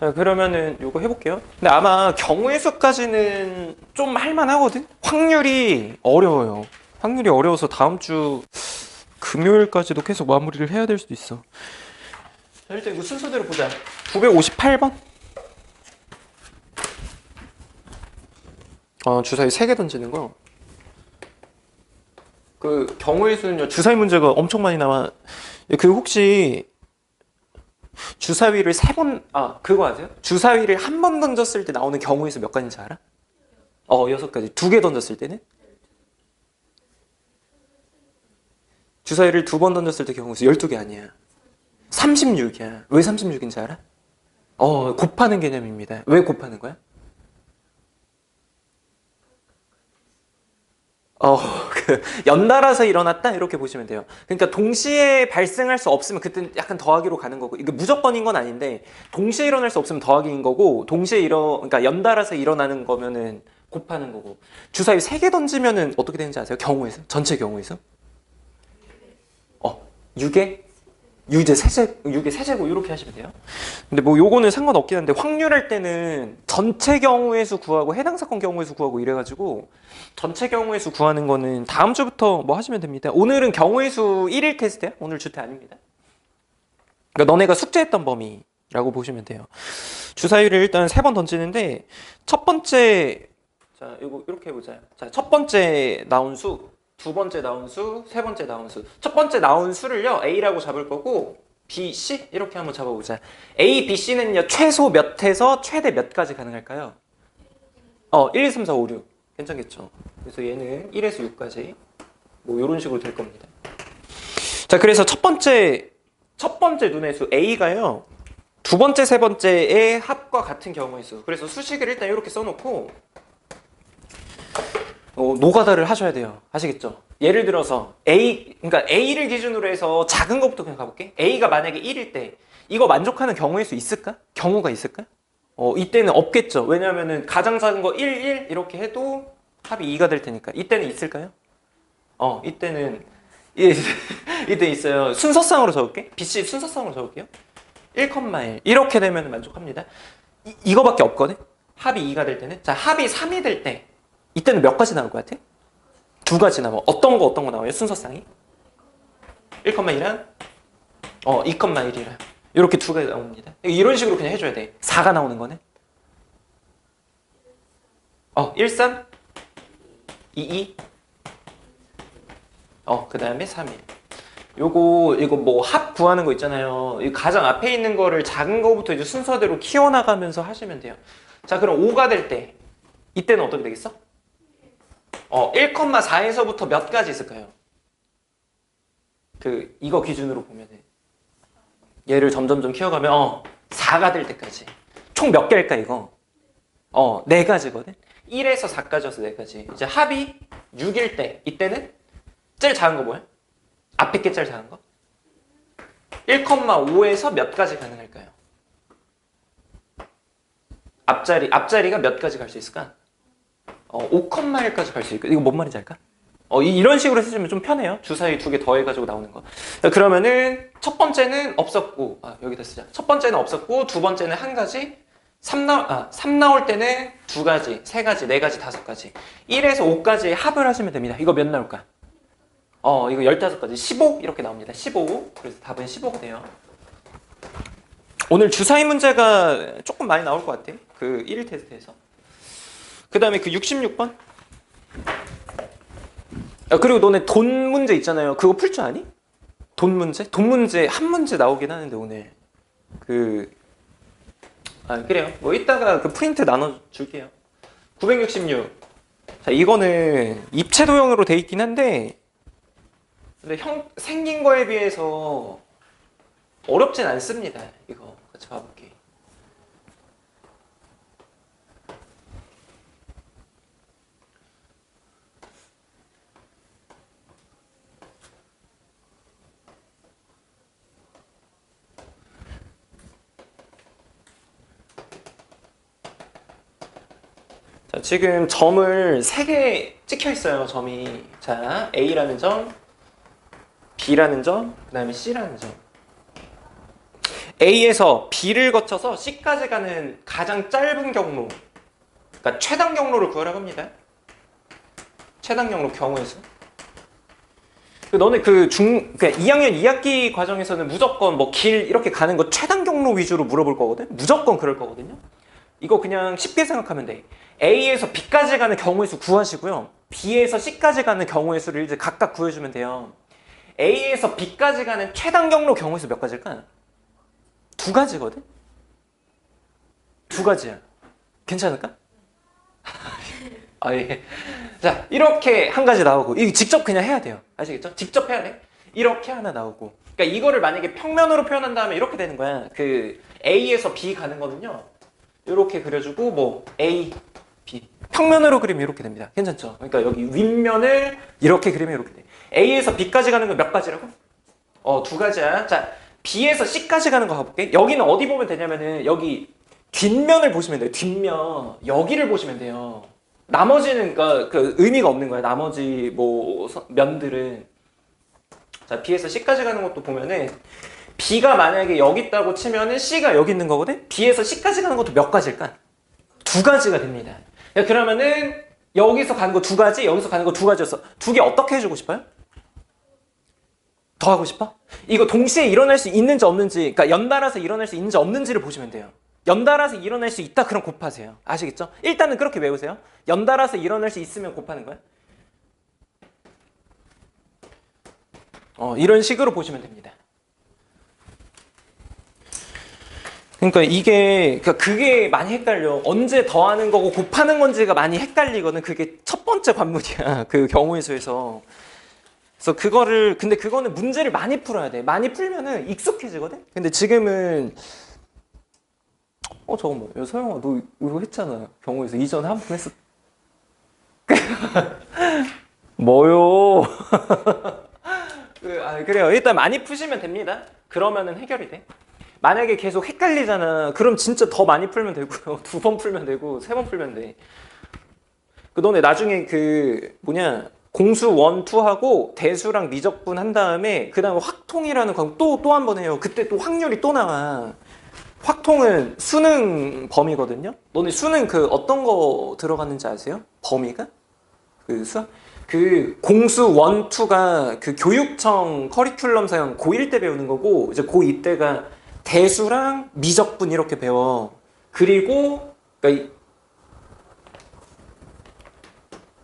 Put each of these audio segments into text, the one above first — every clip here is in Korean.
자, 그러면은 요거 해볼게요. 근데 아마 경우의 수까지는 좀 할만하거든? 확률이 어려워요. 확률이 어려워서 다음 주 금요일까지도 계속 마무리를 해야 될 수도 있어. 자, 일단 이거 순서대로 보자. 958번. 주사위 3개 던지는 거. 그 경우의 수는요, 주사위 문제가 엄청 많이 나와. 그 혹시 주사위를 3번, 그거 아세요? 주사위를 한 번 던졌을 때 나오는 경우의 수 몇 가지인지 알아? 6가지. 2개 던졌을 때는? 주사위를 2번 던졌을 때 경우의 수 12개 아니야. 36이야. 왜 36인지 알아? 곱하는 개념입니다. 왜 곱하는 거야? 연달아서 일어났다? 이렇게 보시면 돼요. 그러니까 동시에 발생할 수 없으면 그때는 약간 더하기로 가는 거고, 이게 무조건인 건 아닌데, 동시에 일어날 수 없으면 더하기인 거고, 그러니까 연달아서 일어나는 거면은 곱하는 거고. 주사위 3개 던지면은 어떻게 되는지 아세요? 경우에서? 전체 경우에서? 6에? 6의 세제곱 이렇게 하시면 돼요. 근데 뭐 요거는 상관없긴 한데 확률할 때는 전체 경우의 수 구하고 해당 사건 경우의 수 구하고 이래가지고 전체 경우의 수 구하는 거는 다음 주부터 뭐 하시면 됩니다. 오늘은 경우의 수 1일 테스트야. 오늘 주태 아닙니다. 그러니까 너네가 숙제했던 범위라고 보시면 돼요. 주사위를 일단 3번 던지는데 첫 번째, 자 이거 이렇게 해보자. 자, 첫 번째 나온 수, 두 번째 나온 수, 세 번째 나온 수. 첫 번째 나온 수를요, A라고 잡을 거고, B, C 이렇게 한번 잡아보자. A, B, C는요, 최소 몇에서 최대 몇까지 가능할까요? 1, 2, 3, 4, 5, 6. 괜찮겠죠? 그래서 얘는 1에서 6까지 뭐 이런 식으로 될 겁니다. 자, 그래서 첫 번째 눈의 수 A가요, 두 번째, 세 번째의 합과 같은 경우의 수. 그래서 수식을 일단 이렇게 써놓고 노가다를 하셔야 돼요. 아시겠죠? 예를 들어서 그러니까 A를 기준으로 해서 작은 것부터 그냥 가볼게. A가 만약에 1일 때 이거 만족하는 경우의 수 있을까? 경우가 있을까? 이때는 없겠죠. 왜냐하면은 가장 작은 거 1, 1 이렇게 해도 합이 2가 될 테니까. 이때는 있을까요? 이때는 이때 있어요. 순서상으로 적을게. BC 순서상으로 적을게요. 1,1 이렇게 되면 만족합니다. 이거밖에 없거든. 합이 2가 될 때는. 자, 합이 3이 될 때 이때는 몇 가지 나올 것 같아? 2가지 나와. 어떤 거 나와요? 순서상이? 1,1이랑 2,1이랑 이렇게 2가지 나옵니다. 이런 식으로 그냥 해줘야 돼. 4가 나오는 거는 1, 3 2, 2 그 다음에 3, 1 이거 뭐 합 구하는 거 있잖아요. 가장 앞에 있는 거를 작은 거부터 이제 순서대로 키워나가면서 하시면 돼요. 자, 그럼 5가 될 때 이때는 어떻게 되겠어? 1,4에서부터 몇 가지 있을까요? 이거 기준으로 보면은 얘를 점점점 키워가면 4가 될 때까지 총 몇 개일까 이거? 4가지거든? 1에서 4까지여서 4가지. 이제 합이 6일 때 이때는 제일 작은 거 뭐야? 앞에 게 제일 작은 거? 1,5에서 몇 가지 가능할까요? 앞자리가 몇 가지 갈 수 있을까? 5,1까지 갈 수 있고, 이거 뭔 말인지 알까? 이런 식으로 해주면 좀 편해요. 주사위 2개 더해가지고 나오는 거. 그러면은 첫 번째는 없었고, 여기다 쓰자. 첫 번째는 없었고, 두 번째는 한 가지, 3 나올 때는 2가지, 3가지, 4가지, 5가지. 1에서 5까지 합을 하시면 됩니다. 이거 몇 나올까? 이거 15가지, 15 이렇게 나옵니다. 15. 그래서 답은 15가 돼요. 오늘 주사위 문제가 조금 많이 나올 것 같아. 그 1일 테스트에서. 그 다음에 그 66번. 그리고 너네 돈 문제 있잖아요. 그거 풀 줄 아니? 돈 문제? 돈 문제 한 문제 나오긴 하는데 오늘 그래요. 뭐 이따가 그 프린트 나눠줄게요. 966. 자, 이거는 입체도형으로 돼 있긴 한데 근데 생긴 거에 비해서 어렵진 않습니다. 이거 같이 봐볼게. 자, 지금 점을 3개 찍혀 있어요. 점이. 자, A라는 점, B라는 점, 그 다음에 C라는 점. A에서 B를 거쳐서 C까지 가는 가장 짧은 경로, 그러니까 최단 경로를 구하라고 합니다. 최단 경로 경우에서. 너네 그러니까 2학년 2학기 과정에서는 무조건 뭐 길 이렇게 가는 거 최단 경로 위주로 물어볼 거거든? 무조건 그럴 거거든요? 이거 그냥 쉽게 생각하면 돼. A에서 B까지 가는 경우의 수 구하시고요. B에서 C까지 가는 경우의 수를 이제 각각 구해주면 돼요. A에서 B까지 가는 최단 경로 경우의 수 몇 가지일까? 2가지거든? 2가지야. 괜찮을까? 아, 예. 자, 이렇게 한 가지 나오고, 이거 직접 그냥 해야 돼요. 아시겠죠? 직접 해야 돼. 이렇게 하나 나오고. 그러니까 이거를 만약에 평면으로 표현한 다음에 이렇게 되는 거야. 그 A에서 B 가는 거는요. 이렇게 그려주고, 뭐 A, B. 평면으로 그리면 이렇게 됩니다. 괜찮죠? 그러니까 여기 윗면을 이렇게 그리면 이렇게 돼. A에서 B까지 가는 건 몇 가지라고? 2가지야. 자, B에서 C까지 가는 거 가볼게. 여기는 어디 보면 되냐면은 여기 뒷면을 보시면 돼요. 뒷면. 여기를 보시면 돼요. 나머지는 그러니까 그 의미가 없는 거야. 나머지 뭐 면들은. 자, B에서 C까지 가는 것도 보면은 B가 만약에 여기 있다고 치면은 C가 여기 있는 거거든? B에서 C까지 가는 것도 몇 가지일까? 2가지가 됩니다. 그러면은 여기서 가는 거 2가지, 여기서 가는 거 2가지였어. 2개 어떻게 해주고 싶어요? 더 하고 싶어? 이거 동시에 일어날 수 있는지 없는지, 그러니까 연달아서 일어날 수 있는지 없는지를 보시면 돼요. 연달아서 일어날 수 있다 그럼 곱하세요. 아시겠죠? 일단은 그렇게 외우세요. 연달아서 일어날 수 있으면 곱하는 거야. 이런 식으로 보시면 됩니다. 그러니까 그게 많이 헷갈려. 언제 더하는 거고 곱하는 건지가 많이 헷갈리거든. 그게 첫 번째 관문이야. 그 경우의 수에서. 그래서 근데 그거는 문제를 많이 풀어야 돼. 많이 풀면은 익숙해지거든? 근데 지금은, 잠깐만. 야, 서영아, 너 이거 했잖아. 경우에서 이전에 한 번 했어. 뭐요? 그래요. 일단 많이 푸시면 됩니다. 그러면은 해결이 돼. 만약에 계속 헷갈리잖아. 그럼 진짜 더 많이 풀면 되고요. 2번 풀면 되고, 3번 풀면 돼. 너네 나중에 공수 1, 2하고 대수랑 미적분 한 다음에 그 다음에 확통이라는 과목 또 한 번 해요. 그때 또 확률이 또 나와. 확통은 수능 범위거든요. 너네 수능 어떤 거 들어갔는지 아세요? 범위가? 공수 1, 2가 교육청 커리큘럼상 고1 때 배우는 거고 이제 고2 때가 대수랑 미적분 이렇게 배워. 그리고 그러니까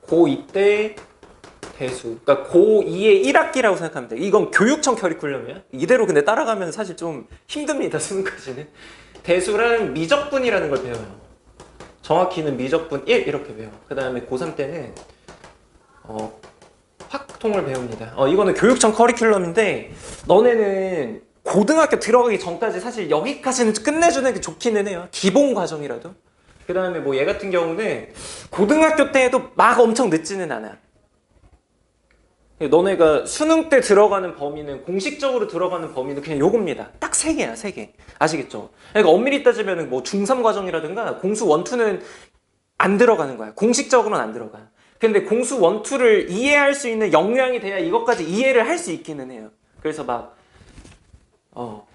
고2 때 대수. 그러니까 고2의 1학기라고 생각하면 돼. 이건 교육청 커리큘럼이야. 이대로 근데 따라가면 사실 좀 힘듭니다. 수능까지는. 대수랑 미적분이라는 걸 배워요. 정확히는 미적분 1 이렇게 배워. 그 다음에 고3 때는 확통을 배웁니다. 이거는 교육청 커리큘럼인데 너네는 고등학교 들어가기 전까지 사실 여기까지는 끝내주는 게 좋기는 해요. 기본 과정이라도. 그 다음에 얘 같은 경우는 고등학교 때에도 막 엄청 늦지는 않아. 너네가 수능 때 들어가는 범위는 공식적으로 들어가는 범위는 그냥 요겁니다. 딱 3개야, 3개. 아시겠죠? 그러니까 엄밀히 따지면 중3 과정이라든가 공수 1, 2는 안 들어가는 거야. 공식적으로는 안 들어가. 근데 공수 1, 2를 이해할 수 있는 역량이 돼야 이것까지 이해를 할 수 있기는 해요. 그래서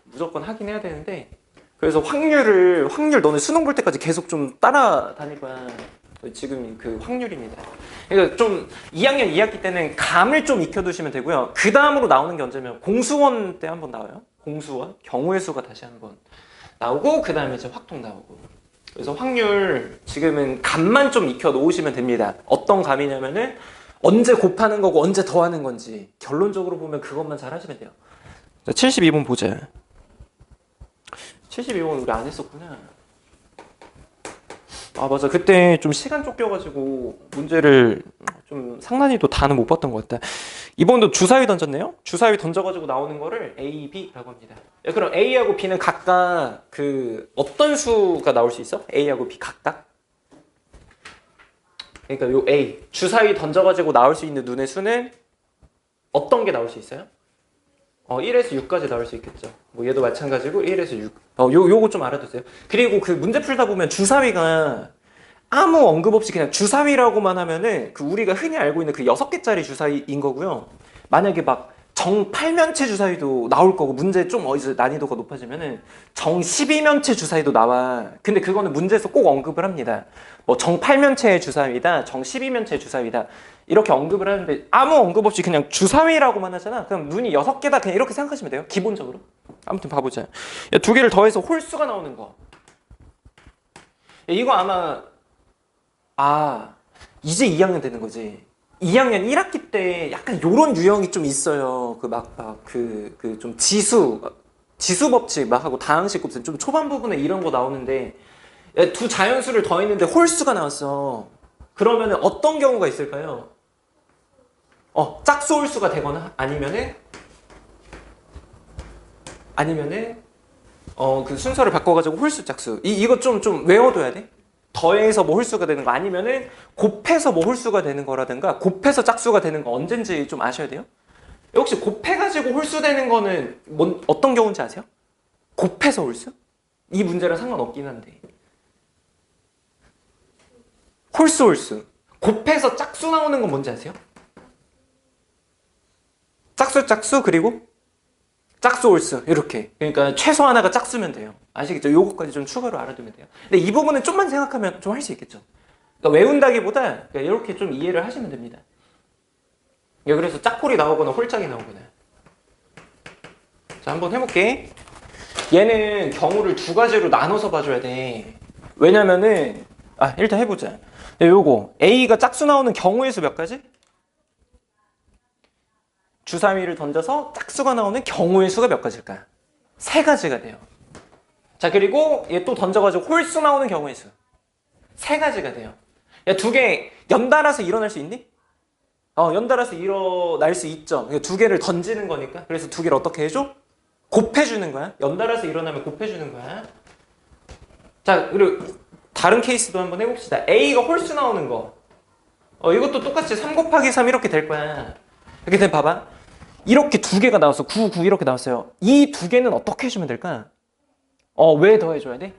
무조건 하긴 해야 되는데 그래서 확률 너네 수능 볼 때까지 계속 좀 따라다닐 거야. 지금 확률입니다. 그러니까 좀 2학년 2학기 때는 감을 좀 익혀두시면 되고요. 그 다음으로 나오는 게 언제면 공수원 때 한번 나와요. 공수원 경우의 수가 다시 한번 나오고 그 다음에 이제 확통 나오고. 그래서 확률 지금은 감만 좀 익혀 놓으시면 됩니다. 어떤 감이냐면은 언제 곱하는 거고 언제 더하는 건지 결론적으로 보면 그것만 잘 하시면 돼요. 자, 72번 보자. 72번 우리 안 했었구나. 맞아. 그때 좀 시간 쫓겨가지고 문제를 좀 상난이도 다는 못 봤던 것 같다. 이번도 주사위 던졌네요? 주사위 던져가지고 나오는 거를 A, B라고 합니다. 그럼 A하고 B는 각각 어떤 수가 나올 수 있어? A하고 B 각각? 그러니까 요 A, 주사위 던져가지고 나올 수 있는 눈의 수는 어떤 게 나올 수 있어요? 1에서 6까지 나올 수 있겠죠. 얘도 마찬가지고 1에서 6. 요거 좀 알아두세요. 그리고 문제 풀다 보면 주사위가 아무 언급 없이 그냥 주사위라고만 하면은 우리가 흔히 알고 있는 6개짜리 주사위인 거고요. 만약에 정 8면체 주사위도 나올 거고, 문제 좀 어디서 난이도가 높아지면은 정 12면체 주사위도 나와. 근데 그거는 문제에서 꼭 언급을 합니다. 뭐 정 8면체 주사위다, 정 12면체 주사위다, 이렇게 언급을 하는데 아무 언급 없이 그냥 주사위라고만 하잖아. 그럼 눈이 6개다, 그냥 이렇게 생각하시면 돼요, 기본적으로. 아무튼 봐보자. 야, 2개를 더해서 홀수가 나오는 거. 야, 이거 아마 이제 2학년 되는 거지. 2학년 1학기 때 약간 요런 유형이 좀 있어요. 좀 지수 법칙 막 하고 다항식 곱셈 좀 초반 부분에 이런 거 나오는데, 두 자연수를 더했는데 홀수가 나왔어. 그러면은 어떤 경우가 있을까요? 짝수 홀수가 되거나 아니면은 그 순서를 바꿔가지고 홀수 짝수. 이거 좀 외워둬야 돼. 더해서 뭐 홀수가 되는 거, 아니면은 곱해서 뭐 홀수가 되는 거라든가 곱해서 짝수가 되는 거 언젠지 좀 아셔야 돼요. 혹시 곱해가지고 홀수 되는 거는 어떤 경우인지 아세요? 곱해서 홀수? 이 문제랑 상관없긴 한데. 홀수. 곱해서 짝수 나오는 건 뭔지 아세요? 짝수 그리고 짝수 홀수 이렇게. 그러니까 최소 하나가 짝수면 돼요. 아시겠죠? 요거까지 좀 추가로 알아두면 돼요. 근데 이 부분은 좀만 생각하면 좀 할 수 있겠죠. 그러니까 외운다기보다 이렇게 좀 이해를 하시면 됩니다. 그래서 짝홀이 나오거나 홀짝이 나오거나. 자, 한번 해볼게. 얘는 경우를 두 가지로 나눠서 봐줘야 돼. 왜냐면은 일단 해보자. 요거 A가 짝수 나오는 경우의 수 몇 가지? 주사위를 던져서 짝수가 나오는 경우의 수가 몇 가지일까? 3가지가 돼요. 자, 그리고 얘 또 던져가지고 홀수 나오는 경우의 수 3가지가 돼요. 야, 2개 연달아서 일어날 수 있니? 연달아서 일어날 수 있죠. 2개를 던지는 거니까. 그래서 2개를 어떻게 해줘? 곱해주는 거야. 연달아서 일어나면 곱해주는 거야. 자, 그리고 다른 케이스도 한번 해봅시다. A가 홀수 나오는 거. 이것도 똑같이 3 곱하기 3 이렇게 될 거야. 이렇게 되면 봐봐. 이렇게 2개가 나왔어. 9, 9 이렇게 나왔어요. 이 2개는 어떻게 해주면 될까? 왜 더해줘야 돼?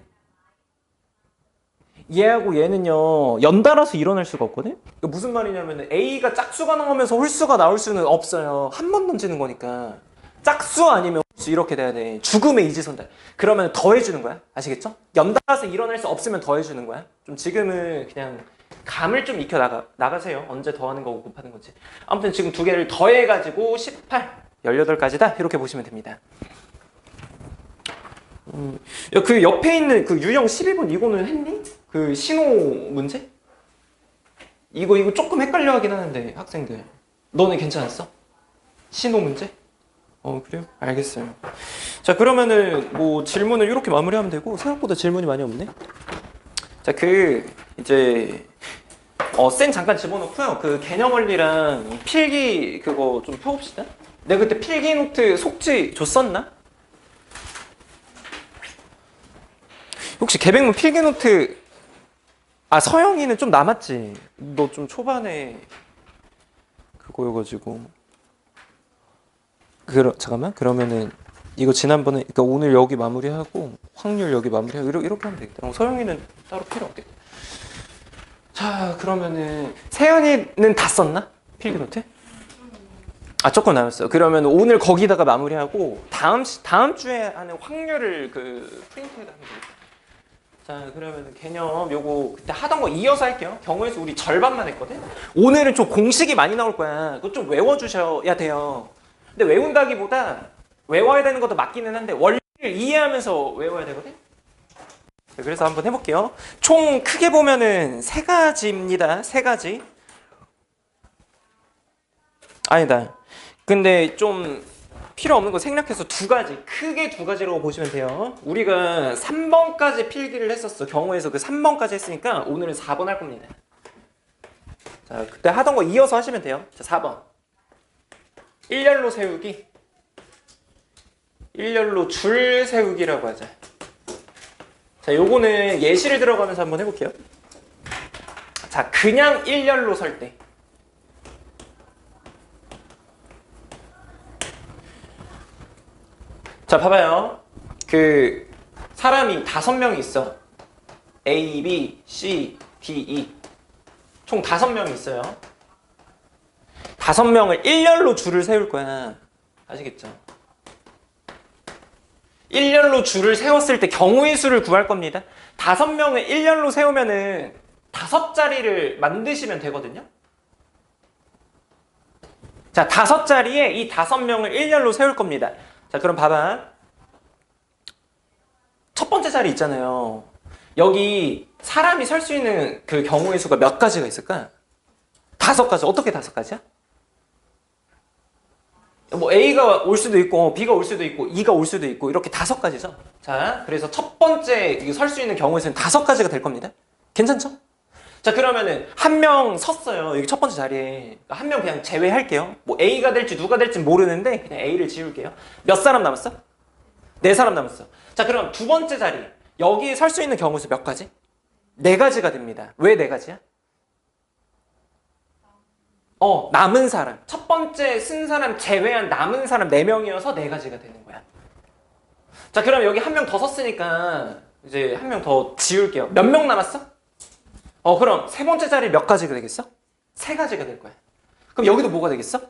얘하고 얘는요, 연달아서 일어날 수가 없거든? 무슨 말이냐면 A가 짝수가 나오면서 홀수가 나올 수는 없어요. 한 번 던지는 거니까. 짝수 아니면 홀수 이렇게 돼야 돼. 죽음의 이지선다. 그러면 더해주는 거야. 아시겠죠? 연달아서 일어날 수 없으면 더해주는 거야. 좀 지금은 그냥 감을 좀 익혀 나가세요. 언제 더하는 거고 곱하는 건지. 아무튼 지금 2개를 더해가지고 18, 18가지다. 이렇게 보시면 됩니다. 그 옆에 있는 그 유형 12번 이거는 했니? 그 신호 문제? 이거 조금 헷갈려 하긴 하는데 학생들. 너네 괜찮았어? 신호 문제? 그래요? 알겠어요. 자, 그러면은 뭐 질문을 이렇게 마무리하면 되고, 생각보다 질문이 많이 없네. 자, 이제 쌤 잠깐 집어넣고요. 그 개념 원리랑 필기 그거 좀 펴봅시다. 내가 그때 필기 노트 속지 줬었나? 혹시 계백문 필기 노트 서영이는 좀 남았지? 너 좀 초반에 그거여가지고. 잠깐만. 그러면은 이거 지난번에, 그러니까 오늘 여기 마무리하고 확률 여기 마무리하고 이렇게 하면 되겠다. 서영이는 따로 필요 없겠다. 자, 그러면은 세연이는 다 썼나? 필기노트? 조금 남았어. 그러면 오늘 거기다가 마무리하고 다음 주에 하는 확률을 프린트해서 하면 되겠다. 자, 그러면 개념 요거 그때 하던 거 이어서 할게요. 경우의 수 우리 절반만 했거든? 오늘은 좀 공식이 많이 나올 거야. 그거 좀 외워주셔야 돼요. 근데 외운다기보다 외워야 되는 것도 맞기는 한데 원리를 이해하면서 외워야 되거든? 그래서 한번 해볼게요. 총 크게 보면은 3가지입니다. 3가지. 아니다. 근데 좀 필요 없는 거 생략해서 2가지. 크게 2가지라고 보시면 돼요. 우리가 3번까지 필기를 했었어. 경우에서 그 3번까지 했으니까 오늘은 4번 할 겁니다. 자, 그때 하던 거 이어서 하시면 돼요. 자, 4번. 일렬로 세우기. 일렬로 줄 세우기라고 하자. 자, 요거는 예시를 들어가면서 한번 해볼게요. 자, 그냥 일렬로 설 때. 자, 봐봐요. 사람이 5명이 있어. A, B, C, D, E. 총 5명이 있어요. 5명을 일렬로 줄을 세울 거야. 아시겠죠? 일렬로 줄을 세웠을 때 경우의 수를 구할 겁니다. 5명을 일렬로 세우면은 5자리를 만드시면 되거든요. 자, 5자리에 이 5명을 일렬로 세울 겁니다. 자, 그럼 봐봐. 첫 번째 자리 있잖아요. 여기 사람이 설 수 있는 그 경우의 수가 몇 가지가 있을까? 5가지. 어떻게 5가지야? 뭐 A가 올 수도 있고 B가 올 수도 있고 E가 올 수도 있고 이렇게 5가지죠. 자, 그래서 첫 번째 설 수 있는 경우의 수는 5가지가 될 겁니다. 괜찮죠? 자, 그러면은 한 명 섰어요. 여기 첫 번째 자리에. 한 명 그냥 제외할게요. 뭐 A가 될지 누가 될지 모르는데 그냥 A를 지울게요. 몇 사람 남았어? 4사람 남았어. 자, 그럼 두 번째 자리. 여기 설 수 있는 경우 수 몇 가지? 4가지가 됩니다. 왜 4가지야? 남은 사람. 첫 번째 쓴 사람 제외한 남은 사람 4명이어서 4가지가 되는 거야. 자, 그럼 여기 한 명 더 섰으니까 이제 한 명 더 지울게요. 몇 명 남았어? 그럼 세 번째 자리 몇 가지가 되겠어? 3가지가 될 거야. 그럼 여기도 뭐가 되겠어?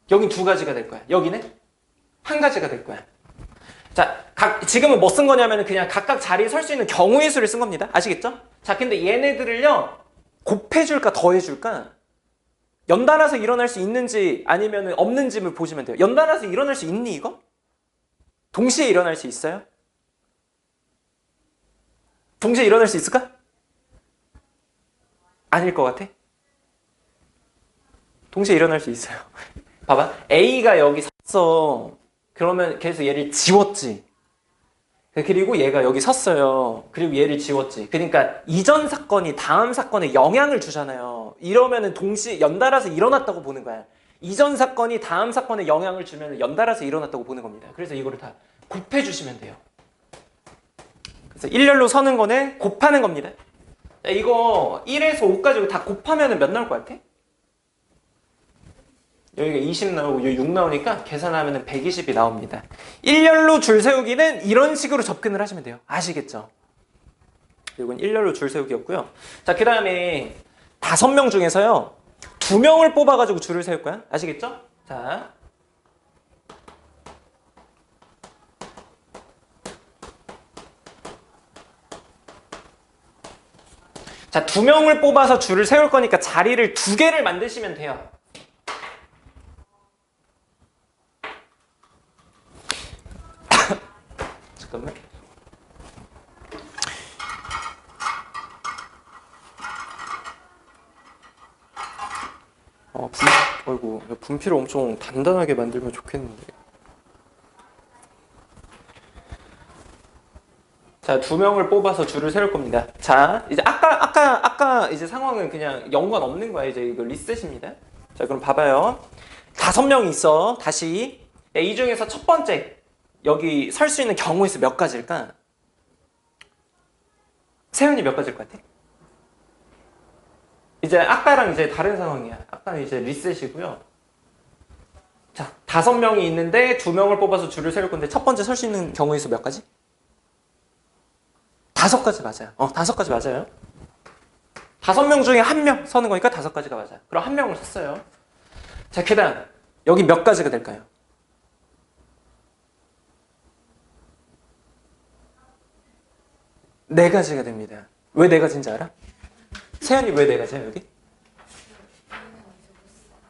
여긴 2가지가 될 거야. 여기는 1가지가 될 거야. 자, 지금은 뭐 쓴 거냐면 그냥 각각 자리에 설 수 있는 경우의 수를 쓴 겁니다. 아시겠죠? 자, 근데 얘네들을요, 곱해줄까 더해줄까? 연달아서 일어날 수 있는지 아니면 없는지를 보시면 돼요. 연달아서 일어날 수 있니, 이거? 동시에 일어날 수 있어요? 동시에 일어날 수 있을까? 아닐 것 같아? 동시에 일어날 수 있어요. 봐봐. A가 여기 섰어. 그러면 그래서 얘를 지웠지. 그리고 얘가 여기 섰어요. 그리고 얘를 지웠지. 그러니까 이전 사건이 다음 사건에 영향을 주잖아요. 이러면은 동시에 연달아서 일어났다고 보는 거야. 이전 사건이 다음 사건에 영향을 주면 연달아서 일어났다고 보는 겁니다. 그래서 이거를 다 곱해주시면 돼요. 그래서 일렬로 서는 거는 곱하는 겁니다. 자, 이거 1에서 5까지 다 곱하면 몇 나올 것 같아? 여기가 20 나오고 6 나오니까 계산하면 120이 나옵니다. 일렬로 줄 세우기는 이런 식으로 접근을 하시면 돼요. 아시겠죠? 이건 일렬로 줄 세우기였고요. 자, 그 다음에 5명 중에서요, 2명을 뽑아가지고 줄을 세울 거야. 아시겠죠? 자, 자, 2명을 뽑아서 줄을 세울 거니까 자리를 2개를 만드시면 돼요. 잠깐만. 아이고, 분필을 엄청 단단하게 만들면 좋겠는데. 자, 2명을 뽑아서 줄을 세울 겁니다. 자, 이제 아까 이제 상황은 그냥 연관 없는 거야. 이제 이거 리셋입니다. 자, 그럼 봐봐요. 5명이 있어. 다시. 이 중에서 첫 번째, 여기 설 수 있는 경우의 수 몇 가지일까? 세연이 몇 가지일 것 같아? 이제 아까랑 이제 다른 상황이야. 아까는 이제 리셋이고요. 자, 5명이 있는데 2명을 뽑아서 줄을 세울 건데 첫 번째 설 수 있는 경우의 수 몇 가지? 5가지 맞아요. 5가지 맞아요. 5명 중에 1명 서는 거니까 5가지가 맞아요. 그럼 1명을 섰어요. 자, 그 다음 여기 몇 가지가 될까요? 4가지가 됩니다. 왜 4가지인지 알아? 세연이 왜 4가지야 여기?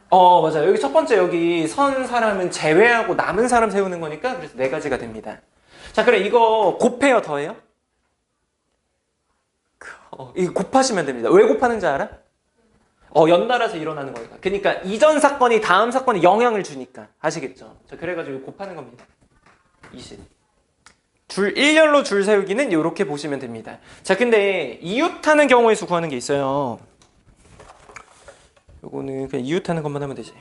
맞아요. 여기 첫 번째 여기 선 사람은 제외하고 남은 사람 세우는 거니까 그래서 4가지가 됩니다. 자, 그래 이거 곱해요 더해요? 이거 곱하시면 됩니다. 왜 곱하는지 알아? 연달아서 일어나는 거니까. 그러니까 이전 사건이 다음 사건에 영향을 주니까. 아시겠죠? 자, 그래가지고 곱하는 겁니다. 20. 일렬로 줄 세우기는 이렇게 보시면 됩니다. 자, 근데 이웃하는 경우의 수 구하는 게 있어요. 요거는 그냥 이웃하는 것만 하면 되지.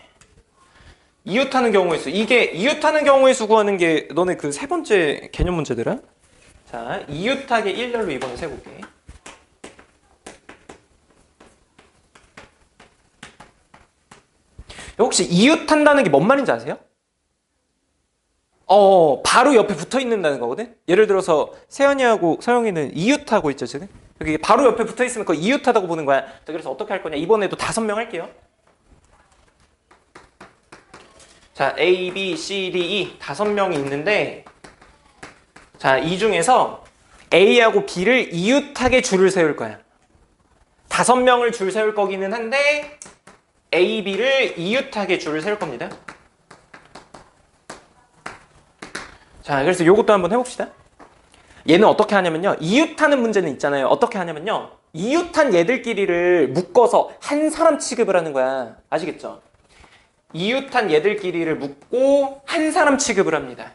이웃하는 경우의 수. 이게 이웃하는 경우의 수 구하는 게 너네 그 3번째 개념 문제들아? 자, 이웃하게 일렬로 이번에 세볼게. 혹시 이웃한다는 게 뭔 말인지 아세요? 바로 옆에 붙어 있는다는 거거든? 예를 들어서 세연이하고 서영이는 이웃하고 있죠, 지금? 여기 바로 옆에 붙어 있으면 그거 이웃하다고 보는 거야. 자, 그래서 어떻게 할 거냐? 이번에도 5명 할게요. 자, A, B, C, D, E 5명이 있는데 자, 이 중에서 A하고 B를 이웃하게 줄을 세울 거야. 5명을 줄 세울 거기는 한데 A, B를 이웃하게 줄을 세울 겁니다. 자, 그래서 요것도 한번 해봅시다. 얘는 어떻게 하냐면요. 이웃하는 문제는 있잖아요. 어떻게 하냐면요. 이웃한 얘들끼리를 묶어서 한 사람 취급을 하는 거야. 아시겠죠? 이웃한 얘들끼리를 묶고 한 사람 취급을 합니다.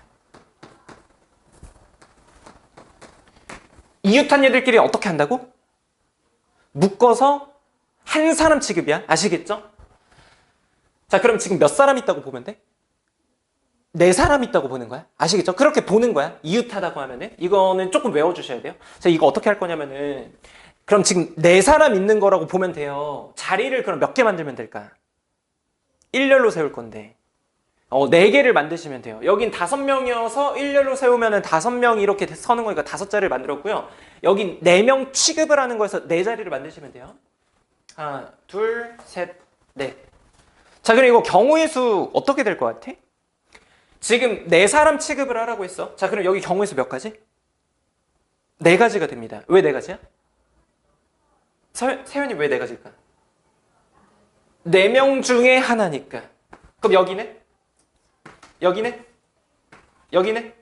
이웃한 얘들끼리 어떻게 한다고? 묶어서 한 사람 취급이야. 아시겠죠? 자, 그럼 지금 몇 사람 있다고 보면 돼? 4사람 있다고 보는 거야. 아시겠죠? 그렇게 보는 거야. 이웃하다고 하면은. 이거는 조금 외워주셔야 돼요. 자, 이거 어떻게 할 거냐면은 그럼 지금 4사람 있는 거라고 보면 돼요. 자리를 그럼 몇 개 만들면 될까? 일렬로 세울 건데 4개를 만드시면 돼요. 여긴 5명이어서 일렬로 세우면 5명이 이렇게 서는 거니까 5자리를 만들었고요. 여긴 4명 취급을 하는 거에서 4자리를 만드시면 돼요. 하나, 둘, 셋, 넷. 자, 그럼 이거 경우의 수 어떻게 될 것 같아? 지금 4사람 취급을 하라고 했어. 자, 그럼 여기 경우의 수 몇 가지? 4가지가 됩니다. 왜 4가지야? 세연이 왜 4가지일까? 4명 중에 하나니까. 그럼 여기는? 여기는? 여기는?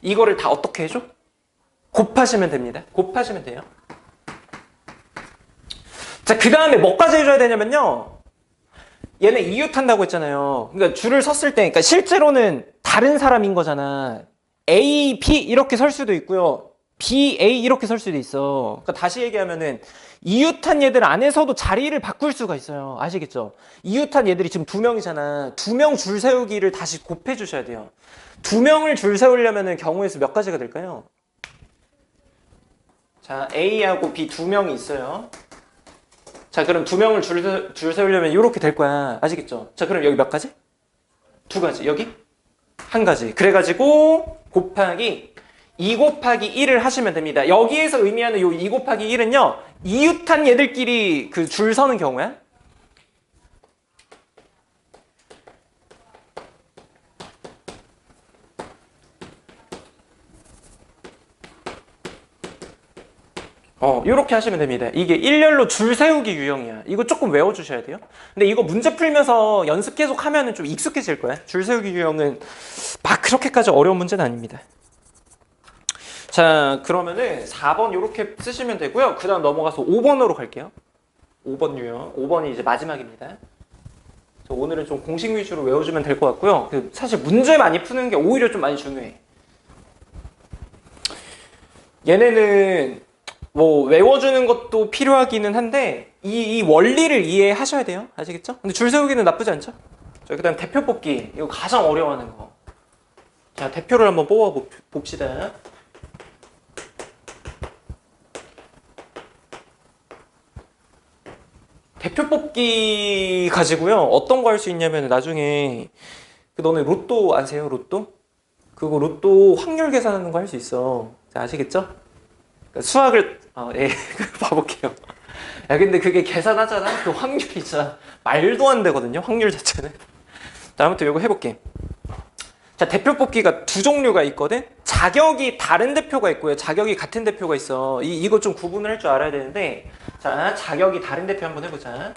이거를 다 어떻게 해줘? 곱하시면 됩니다. 곱하시면 돼요. 자, 그 다음에 뭐까지 해줘야 되냐면요. 얘네 이웃한다고 했잖아요. 그러니까 줄을 섰을 때, 그러니까 실제로는 다른 사람인 거잖아. A, B 이렇게 설 수도 있고요. B, A 이렇게 설 수도 있어. 그러니까 다시 얘기하면은 이웃한 얘들 안에서도 자리를 바꿀 수가 있어요. 아시겠죠? 이웃한 얘들이 지금 2명이잖아. 2명 줄 세우기를 다시 곱해 주셔야 돼요. 2명을 줄 세우려면은 경우의 수 몇 가지가 될까요? 자, A하고 B 2명이 있어요. 자, 그럼 2명을 줄 세우려면 이렇게 될 거야. 아시겠죠? 자, 그럼 여기 몇 가지? 2가지. 여기? 1가지. 그래가지고 곱하기 2 곱하기 1을 하시면 됩니다. 여기에서 의미하는 요 2 곱하기 1은요. 이웃한 얘들끼리 그 줄 서는 경우야. 요렇게 하시면 됩니다. 이게 일렬로 줄 세우기 유형이야. 이거 조금 외워주셔야 돼요. 근데 이거 문제 풀면서 연습 계속 하면은 좀 익숙해질 거야. 줄 세우기 유형은 막 그렇게까지 어려운 문제는 아닙니다. 자, 그러면은 4번 요렇게 쓰시면 되고요. 그 다음 넘어가서 5번으로 갈게요. 5번 유형. 5번이 이제 마지막입니다. 오늘은 좀 공식 위주로 외워주면 될 것 같고요. 사실 문제 많이 푸는 게 오히려 좀 많이 중요해. 얘네는 뭐 외워주는 것도 필요하기는 한데 이 원리를 이해하셔야 돼요. 아시겠죠? 근데 줄 세우기는 나쁘지 않죠? 자, 그 다음 대표 뽑기. 이거 가장 어려워하는 거. 자, 대표를 한번 뽑아 봅시다. 대표 뽑기 가지고요. 어떤 거 할 수 있냐면 나중에 너네 로또 아세요? 로또? 그거 로또 확률 계산하는 거 할 수 있어. 자, 아시겠죠? 그러니까 수학을 예, 봐볼게요. 야, 근데 그게 계산하잖아? 그 확률이 진짜 말도 안 되거든요. 확률 자체는. 자, 아무튼 이거 해볼게. 자, 대표 뽑기가 2종류가 있거든. 자격이 다른 대표가 있고요. 자격이 같은 대표가 있어. 이거 좀 구분을 할 줄 알아야 되는데, 자, 자격이 다른 대표 한번 해보자.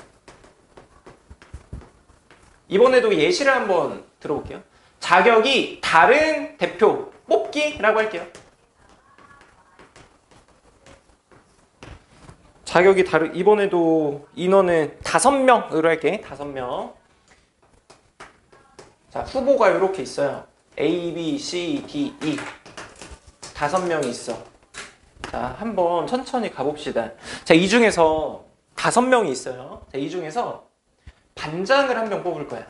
이번에도 예시를 한번 들어볼게요. 자격이 다른 대표 뽑기라고 할게요. 자격이 다른, 이번에도 인원은 5명으로 할게. 5명. 자, 후보가 이렇게 있어요. A, B, C, D, E 5명이 있어. 자, 한번 천천히 가봅시다. 자, 이 중에서 5명이 있어요. 자, 이 중에서 반장을 한 명 뽑을 거야.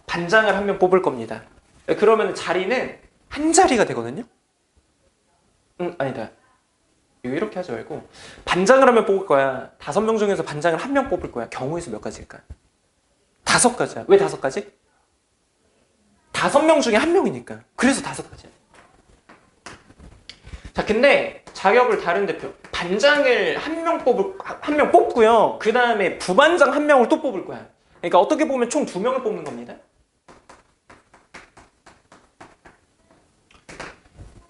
반장을 한 명 뽑을 겁니다. 그러면 자리는 한 자리가 되거든요. 아니다. 이렇게 하지 말고 반장을 한 명 뽑을 거야. 5명 중에서 반장을 한 명 뽑을 거야. 경우의 수 몇 가지일까? 5가지야. 왜 5가지? 5명 중에 1명이니까. 그래서 5가지야. 자, 근데 자격을 다른 대표 반장을 한 명 뽑고요. 그 다음에 부반장 1명을 또 뽑을 거야. 그러니까 어떻게 보면 총 2명을 뽑는 겁니다.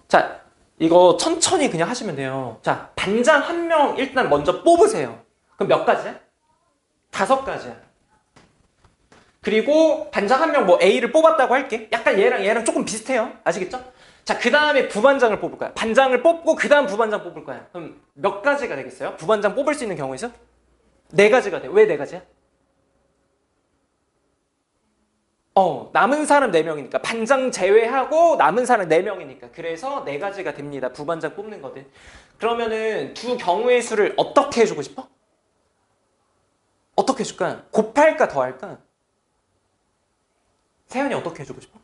자, 이거 천천히 그냥 하시면 돼요. 자, 반장 1명 일단 먼저 뽑으세요. 그럼 몇 가지야? 5가지야. 그리고 반장 1명 뭐 A를 뽑았다고 할게. 약간 얘랑 조금 비슷해요. 아시겠죠? 자, 그 다음에 부반장을 뽑을 거야. 반장을 뽑고 그 다음 부반장 뽑을 거야. 그럼 몇 가지가 되겠어요? 부반장 뽑을 수 있는 경우에서? 4가지가 돼. 왜 4가지야? 남은 사람 4명이니까. 반장 제외하고 남은 사람 4명이니까. 그래서 4가지가 됩니다. 부반장 뽑는 거든. 그러면은 두 경우의 수를 어떻게 해주고 싶어? 어떻게 해줄까? 곱할까 더할까? 세연이 어떻게 해주고 싶어?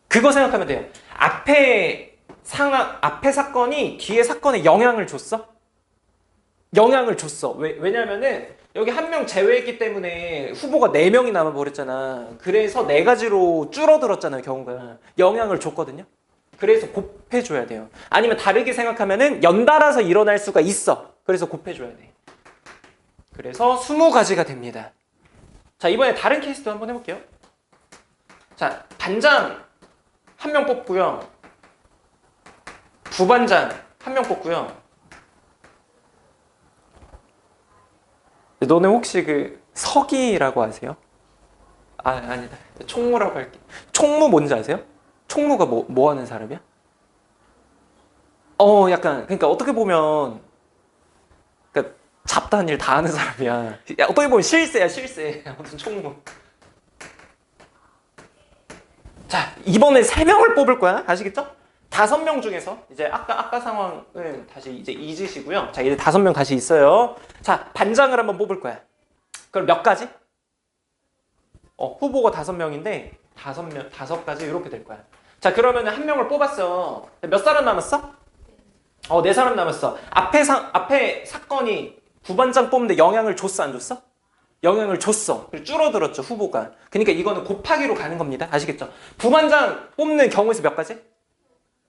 그거 생각하면 돼요. 앞에 사건이 뒤에 사건에 영향을 줬어? 영향을 줬어. 왜냐면은 여기 1명 제외했기 때문에 후보가 4명이 남아버렸잖아. 그래서 4가지로 줄어들었잖아요, 경우가. 영향을 줬거든요. 그래서 곱해줘야 돼요. 아니면 다르게 생각하면은 연달아서 일어날 수가 있어. 그래서 곱해줘야 돼. 그래서 20가지가 됩니다. 자, 이번에 다른 케이스도 한번 해볼게요. 자, 반장 1명 뽑고요. 부반장 1명 뽑고요. 너네 혹시 그 서기라고 아세요? 아니다. 총무라고 할게. 총무 뭔지 아세요? 총무가 뭐 하는 사람이야? 약간 그러니까 어떻게 보면 그러니까 잡다한 일 다 하는 사람이야. 어떻게 보면 실세야, 실세. 아무튼 총무. 자, 이번에 3명을 뽑을 거야. 아시겠죠? 5명 중에서 이제 아까 상황은 다시 이제 잊으시고요. 자, 이제 5명 다시 있어요. 자, 반장을 한번 뽑을 거야. 그럼 몇 가지? 후보가 5명인데 5가지 이렇게 될 거야. 자, 그러면 1명을 뽑았어. 몇 사람 남았어? 4사람 남았어. 앞에 사건이 부반장 뽑는데 영향을 줬어, 안 줬어? 영향을 줬어. 그리고 줄어들었죠, 후보가. 그러니까 이거는 곱하기로 가는 겁니다. 아시겠죠? 부반장 뽑는 경우에서 몇 가지?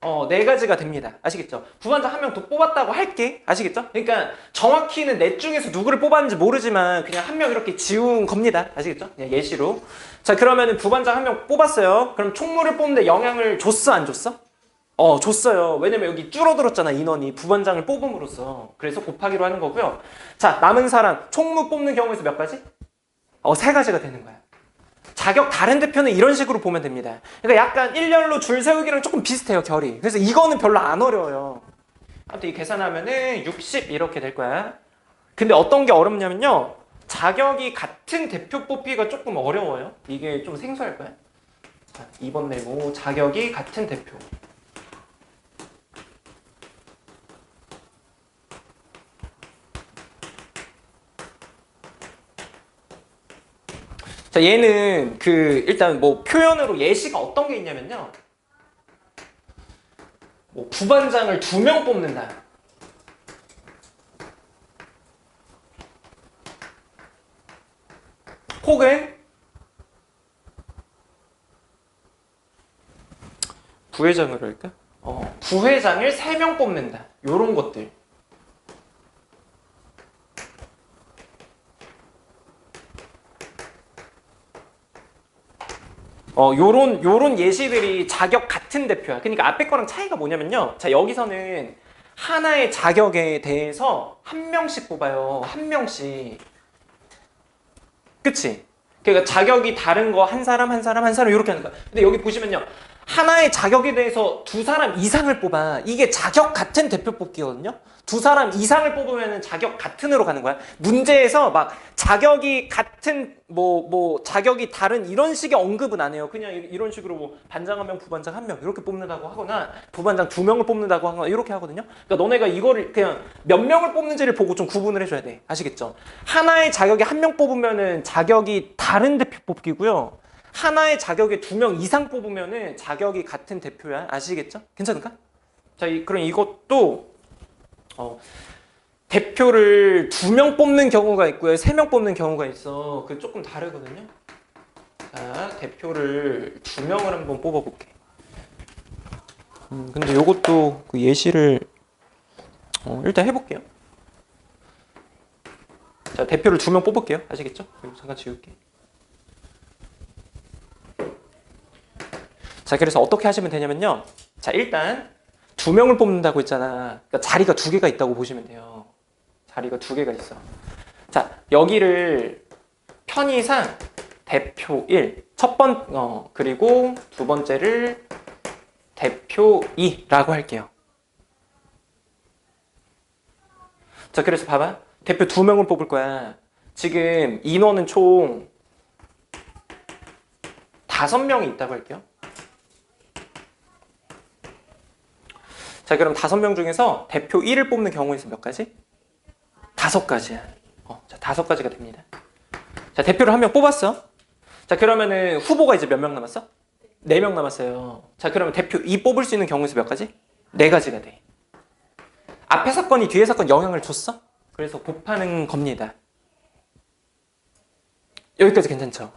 4가지가 됩니다. 아시겠죠? 부반장 1명 더 뽑았다고 할게. 아시겠죠? 그러니까 정확히는 넷 중에서 누구를 뽑았는지 모르지만 그냥 1명 이렇게 지운 겁니다. 아시겠죠? 그냥 예시로. 자, 그러면은 부반장 1명 뽑았어요. 그럼 총무를 뽑는데 영향을 줬어, 안 줬어? 줬어요. 왜냐면 여기 줄어들었잖아, 인원이. 부반장을 뽑음으로써. 그래서 곱하기로 하는 거고요. 자, 남은 사람 총무 뽑는 경우에서 몇 가지? 3가지가 되는 거야. 자격 다른 대표는 이런 식으로 보면 됩니다. 그러니까 약간 일렬로 줄 세우기랑 조금 비슷해요, 결이. 그래서 이거는 별로 안 어려워요. 아무튼 이 계산하면은 60 이렇게 될 거야. 근데 어떤 게 어렵냐면요. 자격이 같은 대표 뽑기가 조금 어려워요. 이게 좀 생소할 거야. 자, 2번 내고 자격이 같은 대표. 자, 얘는 일단 뭐 표현으로 예시가 어떤 게 있냐면요. 뭐 부반장을 2명 뽑는다. 혹은 부회장으로 할까? 부회장을 3명 뽑는다. 요런 것들. 요런 예시들이 자격 같은 대표야. 그러니까 앞에 거랑 차이가 뭐냐면요. 자, 여기서는 하나의 자격에 대해서 1명씩 뽑아요. 1명씩. 그치? 그러니까 자격이 다른 거 한 사람 이렇게 하는 거야. 근데 여기 보시면요. 하나의 자격에 대해서 2사람 이상을 뽑아. 이게 자격 같은 대표 뽑기거든요. 2사람 이상을 뽑으면 자격 같은으로 가는 거야. 문제에서 막 자격이 같은 자격이 다른 이런 식의 언급은 안 해요. 그냥 이런 식으로 뭐 반장 1명, 부반장 1명 이렇게 뽑는다고 하거나 부반장 2명을 뽑는다고 하거나 이렇게 하거든요. 그러니까 너네가 이거를 그냥 몇 명을 뽑는지를 보고 좀 구분을 해줘야 돼. 아시겠죠? 하나의 자격에 1명 뽑으면은 자격이 다른 대표 뽑기고요. 하나의 자격에 2명 이상 뽑으면은 자격이 같은 대표야. 아시겠죠? 괜찮을까? 자, 그럼 이것도 대표를 2명 뽑는 경우가 있고요. 3명 뽑는 경우가 있어. 그 조금 다르거든요. 자, 대표를 2명을 한번 뽑아볼게. 근데 요것도 그 예시를 일단 해볼게요. 자, 대표를 2명 뽑을게요. 아시겠죠? 이거 잠깐 지울게. 자, 그래서 어떻게 하시면 되냐면요. 자, 일단 2명을 뽑는다고 했잖아. 그러니까 자리가 2개가 있다고 보시면 돼요. 자리가 2개가 있어. 자, 여기를 편의상 대표 1, 그리고 두 번째를 대표 2라고 할게요. 자, 그래서 봐봐. 대표 2명을 뽑을 거야. 지금 인원은 총 5명이 있다고 할게요. 자, 그럼 5명 중에서 대표 1을 뽑는 경우에 몇 가지? 5가지야. 자, 5가지가 됩니다. 자, 대표를 1명 뽑았어. 자, 그러면은 후보가 이제 몇 명 남았어? 4명 남았어요. 자, 그러면 대표 2 뽑을 수 있는 경우에서 몇 가지? 4가지가 돼. 앞에 사건이 뒤에 사건 영향을 줬어? 그래서 곱하는 겁니다. 여기까지 괜찮죠?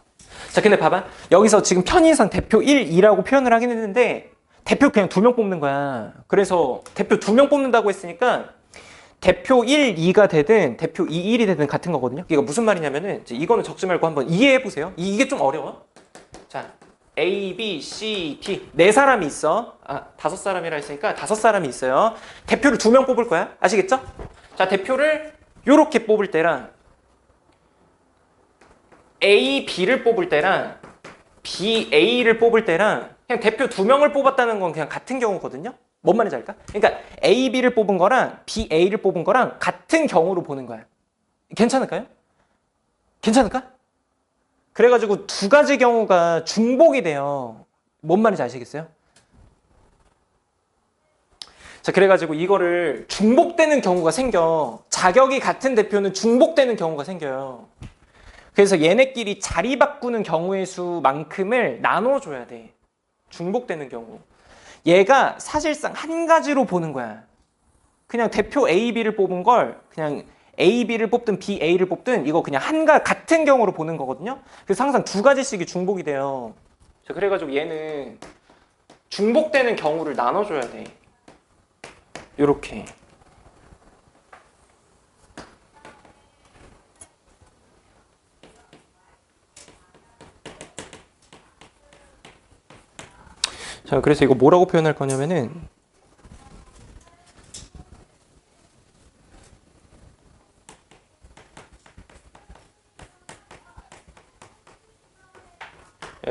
자, 근데 봐봐. 여기서 지금 편의상 대표 1, 2라고 표현을 하긴 했는데 대표 그냥 2명 뽑는 거야. 그래서 대표 2명 뽑는다고 했으니까 대표 1, 2가 되든 대표 2, 1이 되든 같은 거거든요. 이게 무슨 말이냐면은 이거는 적지 말고 한번 이해해 보세요. 이게 좀 어려워. 자, A, B, C, D 4사람이 있어. 5사람이라 했으니까 5사람이 있어요. 대표를 2명 뽑을 거야. 아시겠죠? 자, 대표를 요렇게 뽑을 때랑 A, B를 뽑을 때랑 B, A를 뽑을 때랑 그냥 대표 2명을 뽑았다는 건 그냥 같은 경우거든요. 뭔 말인지 알까? 그러니까 A, B를 뽑은 거랑 B, A를 뽑은 거랑 같은 경우로 보는 거야. 괜찮을까요? 괜찮을까? 그래가지고 2가지 경우가 중복이 돼요. 뭔 말인지 아시겠어요? 자, 그래가지고 이거를 중복되는 경우가 생겨. 자격이 같은 대표는 중복되는 경우가 생겨요. 그래서 얘네끼리 자리 바꾸는 경우의 수만큼을 나눠줘야 돼. 중복되는 경우. 얘가 사실상 한 가지로 보는 거야. 그냥 대표 A, B를 뽑은 걸 그냥 A, B를 뽑든 B, A를 뽑든 이거 그냥 같은 경우로 보는 거거든요. 그래서 항상 2가지씩이 중복이 돼요. 자, 그래가지고 얘는 중복되는 경우를 나눠줘야 돼. 요렇게. 자, 그래서 이거 뭐라고 표현할 거냐면은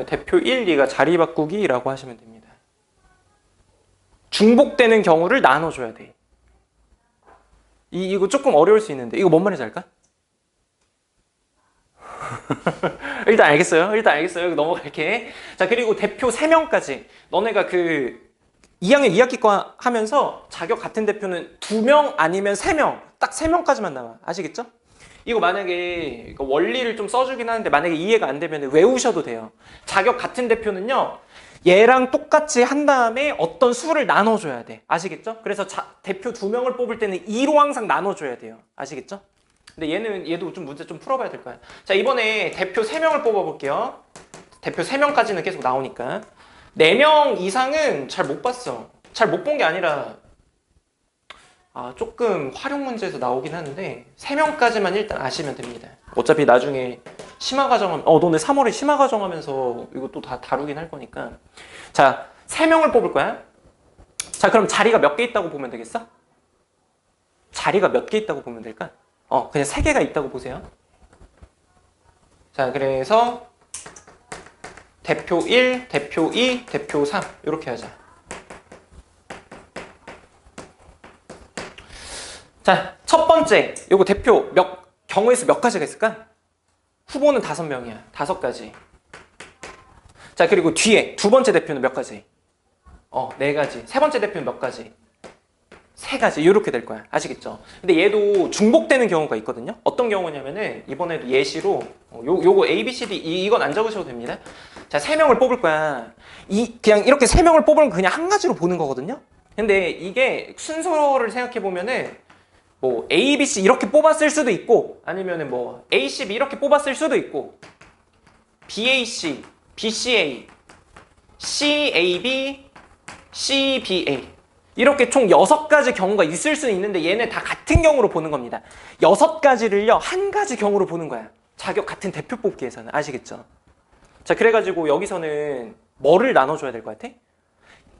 대표 1, 2가 자리 바꾸기라고 하시면 됩니다. 중복되는 경우를 나눠줘야 돼. 이거 조금 어려울 수 있는데 이거 뭔 말인지 알까? 일단 알겠어요. 이거 넘어갈게. 자, 그리고 대표 3명까지. 너네가 그 2학년 2학기과 하면서 자격 같은 대표는 2명 아니면 3명. 딱 3명까지만 나와. 아시겠죠? 이거 만약에 원리를 좀 써주긴 하는데 만약에 이해가 안 되면 외우셔도 돼요. 자격 같은 대표는요. 얘랑 똑같이 한 다음에 어떤 수를 나눠줘야 돼. 아시겠죠? 그래서 대표 2명을 뽑을 때는 2로 항상 나눠줘야 돼요. 아시겠죠? 근데 얘도 좀 문제 좀 풀어봐야 될 거야. 자, 이번에 대표 3명을 뽑아볼게요. 대표 3명까지는 계속 나오니까. 4명 이상은 잘 못 봤어. 잘 못 본 게 아니라 조금 활용 문제에서 나오긴 하는데 3명까지만 일단 아시면 됩니다. 어차피 나중에 심화과정 너네 3월에 심화과정 하면서 이거 또 다 다루긴 할 거니까. 자, 3명을 뽑을 거야. 자, 그럼 자리가 몇 개 있다고 보면 되겠어? 자리가 몇 개 있다고 보면 될까? 그냥 3개가 있다고 보세요. 자, 그래서 대표 1, 대표 2, 대표 3 이렇게 하자. 자, 첫 번째 요거 대표 경우의 수 몇 가지가 있을까? 후보는 5명이야. 5가지. 자, 그리고 뒤에 두 번째 대표는 몇 가지? 4가지. 세 번째 대표는 몇 가지? 3가지. 이렇게 될 거야. 아시겠죠? 근데 얘도 중복되는 경우가 있거든요. 어떤 경우냐면은 이번에도 예시로 요거 A, B, C, D 이건 안 적으셔도 됩니다. 자, 3명을 뽑을 거야. 그냥 이렇게 3명을 뽑으면 그냥 한 가지로 보는 거거든요. 근데 이게 순서를 생각해 보면은 뭐 A, B, C 이렇게 뽑았을 수도 있고 아니면은 뭐 A, C, B 이렇게 뽑았을 수도 있고 B, A, C, B, C, A, C, A, B, C, B, A 이렇게 총 6가지 경우가 있을 수는 있는데 얘네 다 같은 경우로 보는 겁니다. 6가지를요 한 가지 경우로 보는 거야. 자격 같은 대표 뽑기에서는. 아시겠죠? 자, 그래가지고 여기서는 뭐를 나눠줘야 될 것 같아?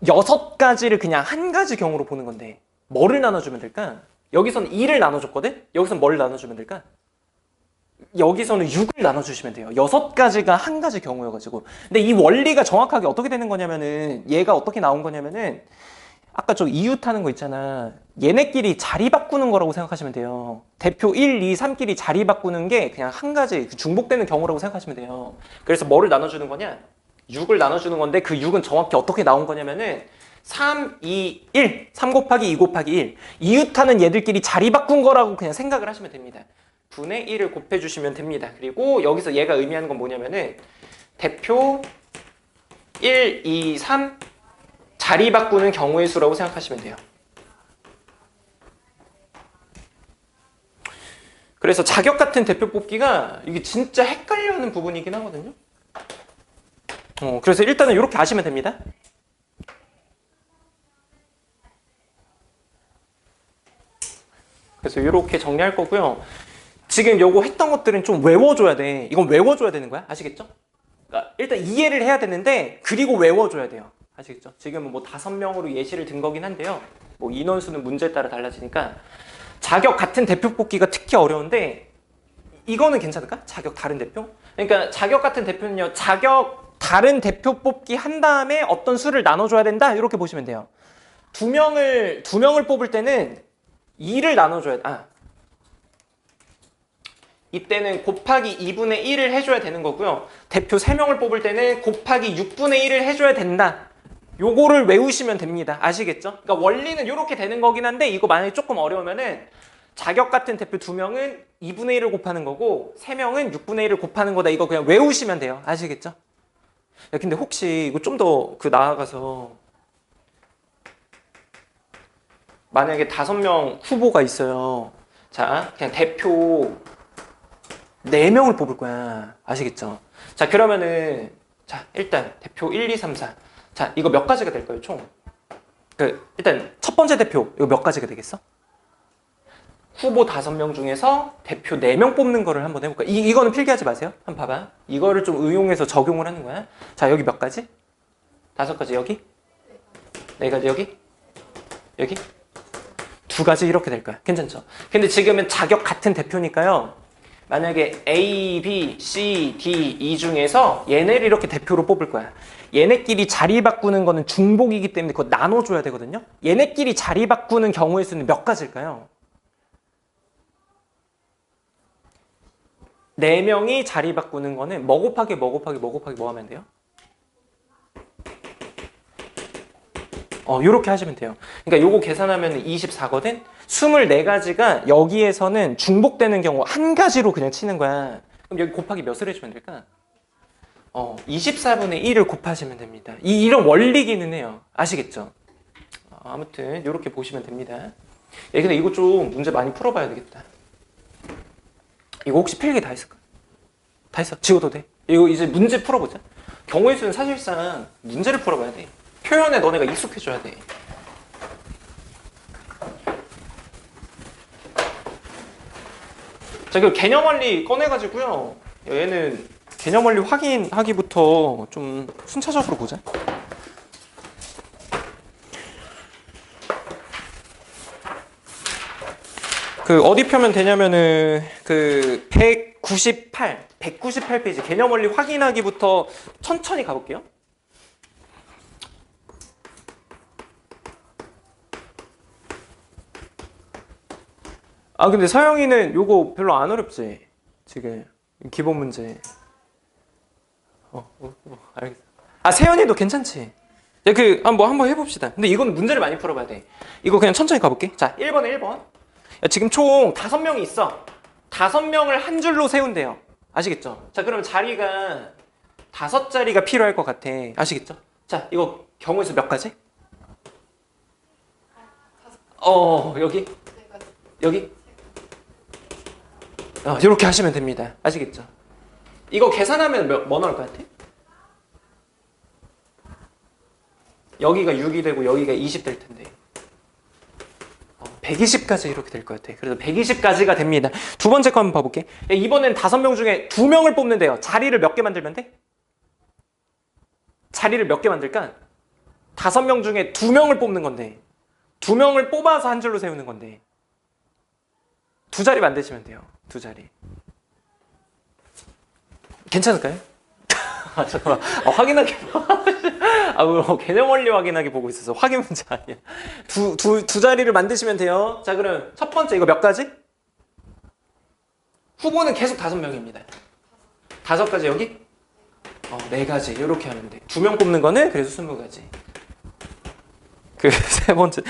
6가지를 그냥 한 가지 경우로 보는 건데 뭐를 나눠주면 될까? 여기서는 2를 나눠줬거든? 여기서는 뭘 나눠주면 될까? 여기서는 6을 나눠주시면 돼요. 6가지가 한 가지 경우여가지고. 근데 이 원리가 정확하게 어떻게 되는 거냐면은 얘가 어떻게 나온 거냐면은 아까 저 이웃하는 거 있잖아. 얘네끼리 자리 바꾸는 거라고 생각하시면 돼요. 대표 1, 2, 3끼리 자리 바꾸는 게 그냥 한 가지 중복되는 경우라고 생각하시면 돼요. 그래서 뭐를 나눠주는 거냐? 6을 나눠주는 건데 그 6은 정확히 어떻게 나온 거냐면은 3, 2, 1, 3 곱하기 2 곱하기 1. 이웃하는 얘들끼리 자리 바꾼 거라고 그냥 생각을 하시면 됩니다. 분의 1을 곱해주시면 됩니다. 그리고 여기서 얘가 의미하는 건 뭐냐면은 대표 1, 2, 3 자리 바꾸는 경우의 수라고 생각하시면 돼요. 그래서 자격 같은 대표 뽑기가 이게 진짜 헷갈려하는 부분이긴 하거든요. 그래서 일단은 이렇게 아시면 됩니다. 그래서 이렇게 정리할 거고요. 지금 요거 했던 것들은 좀 외워줘야 돼. 이건 외워줘야 되는 거야. 아시겠죠? 그러니까 일단 이해를 해야 되는데 그리고 외워줘야 돼요. 아시겠죠? 지금은 뭐 5명으로 예시를 든 거긴 한데요. 뭐 인원수는 문제에 따라 달라지니까 자격 같은 대표 뽑기가 특히 어려운데 이거는 괜찮을까? 자격 다른 대표? 그러니까 자격 같은 대표는요. 자격 다른 대표 뽑기 한 다음에 어떤 수를 나눠줘야 된다? 이렇게 보시면 돼요. 두 명을 뽑을 때는 2를 나눠줘야 돼. 이때는 곱하기 2분의 1을 해줘야 되는 거고요. 대표 3명을 뽑을 때는 곱하기 6분의 1을 해줘야 된다. 요거를 외우시면 됩니다. 아시겠죠? 그러니까 원리는 이렇게 되는 거긴 한데 이거 만약에 조금 어려우면은 자격 같은 대표 2명은 2분의 1을 곱하는 거고 3명은 6분의 1을 곱하는 거다. 이거 그냥 외우시면 돼요. 아시겠죠? 야, 근데 혹시 이거 좀 더 나아가서 만약에 5명 후보가 있어요. 자, 그냥 대표 4명을 뽑을 거야. 아시겠죠? 자, 그러면은 자, 일단 대표 1, 2, 3, 4. 자, 이거 몇 가지가 될까요, 총? 일단 첫 번째 대표 이거 몇 가지가 되겠어? 후보 5명 중에서 대표 4명 뽑는 거를 한번 해볼까? 이거는 필기하지 마세요. 한번 봐봐. 이거를 좀 응용해서 적용을 하는 거야. 자, 여기 몇 가지? 5가지 여기? 4가지 여기? 여기? 2가지 이렇게 될 거야. 괜찮죠? 근데 지금은 자격 같은 대표니까요. 만약에 A, B, C, D, E 중에서 얘네를 이렇게 대표로 뽑을 거야. 얘네끼리 자리 바꾸는 거는 중복이기 때문에 그거 나눠줘야 되거든요. 얘네끼리 자리 바꾸는 경우의 수는 몇 가지일까요? 4명이 자리 바꾸는 거는 뭐 곱하기 뭐 곱하기 뭐 곱하기 뭐 하면 돼요? 요렇게 하시면 돼요. 그러니까 요거 계산하면 24거든? 24가지가 여기에서는 중복되는 경우 한 가지로 그냥 치는 거야. 그럼 여기 곱하기 몇을 해주면 될까? 24분의 1을 곱하시면 됩니다. 이런 원리기는 해요. 아시겠죠? 아무튼 요렇게 보시면 됩니다. 예, 근데 이거 좀 문제 많이 풀어봐야 되겠다. 이거 혹시 필기 다 했을까? 다 했어. 지워도 돼. 이거 이제 문제 풀어보자. 경우의 수는 사실상 문제를 풀어봐야 돼. 표현에 너네가 익숙해져야 돼. 자, 그 개념 원리 꺼내가지고요. 얘는 개념 원리 확인하기부터 좀 순차적으로 보자. 어디 펴면 되냐면은 198페이지 개념 원리 확인하기부터 천천히 가볼게요. 근데 서영이는 요거 별로 안 어렵지? 지금 기본 문제. 알겠어. 세연이도 괜찮지? 야, 한번 해봅시다. 근데 이거는 문제를 많이 풀어봐야 돼. 이거 그냥 천천히 가볼게. 자, 1번에 1번. 야, 지금 총 5명이 있어. 5명을 한 줄로 세운대요. 아시겠죠? 자, 그럼 자리가 5자리가 필요할 것 같아. 아시겠죠? 자, 이거 경우의 수 몇 가지? 여기? 여기? 이렇게 하시면 됩니다. 아시겠죠? 이거 계산하면 뭐 나올 것 같아? 여기가 6이 되고 여기가 20 될 텐데. 120까지 이렇게 될 것 같아. 그래서 120까지가 됩니다. 두 번째 거 한번 봐볼게. 이번엔 5명 중에 2명을 뽑는데요. 자리를 몇 개 만들면 돼? 자리를 몇 개 만들까? 5명 중에 2명을 뽑는 건데 2명을 뽑아서 한 줄로 세우는 건데 두 자리 만드시면 돼요. 두 자리. 괜찮을까요? 잠깐만. 확인하게. 개념 원리 확인하게 보고 있어서 확인 문제 아니야. 두 자리를 만드시면 돼요. 자, 그럼 첫 번째 이거 몇 가지? 후보는 계속 5명입니다. 5가지 여기? 4가지. 이렇게 하면 돼. 2명 뽑는 거는 그래서 20가지. 그 세 번째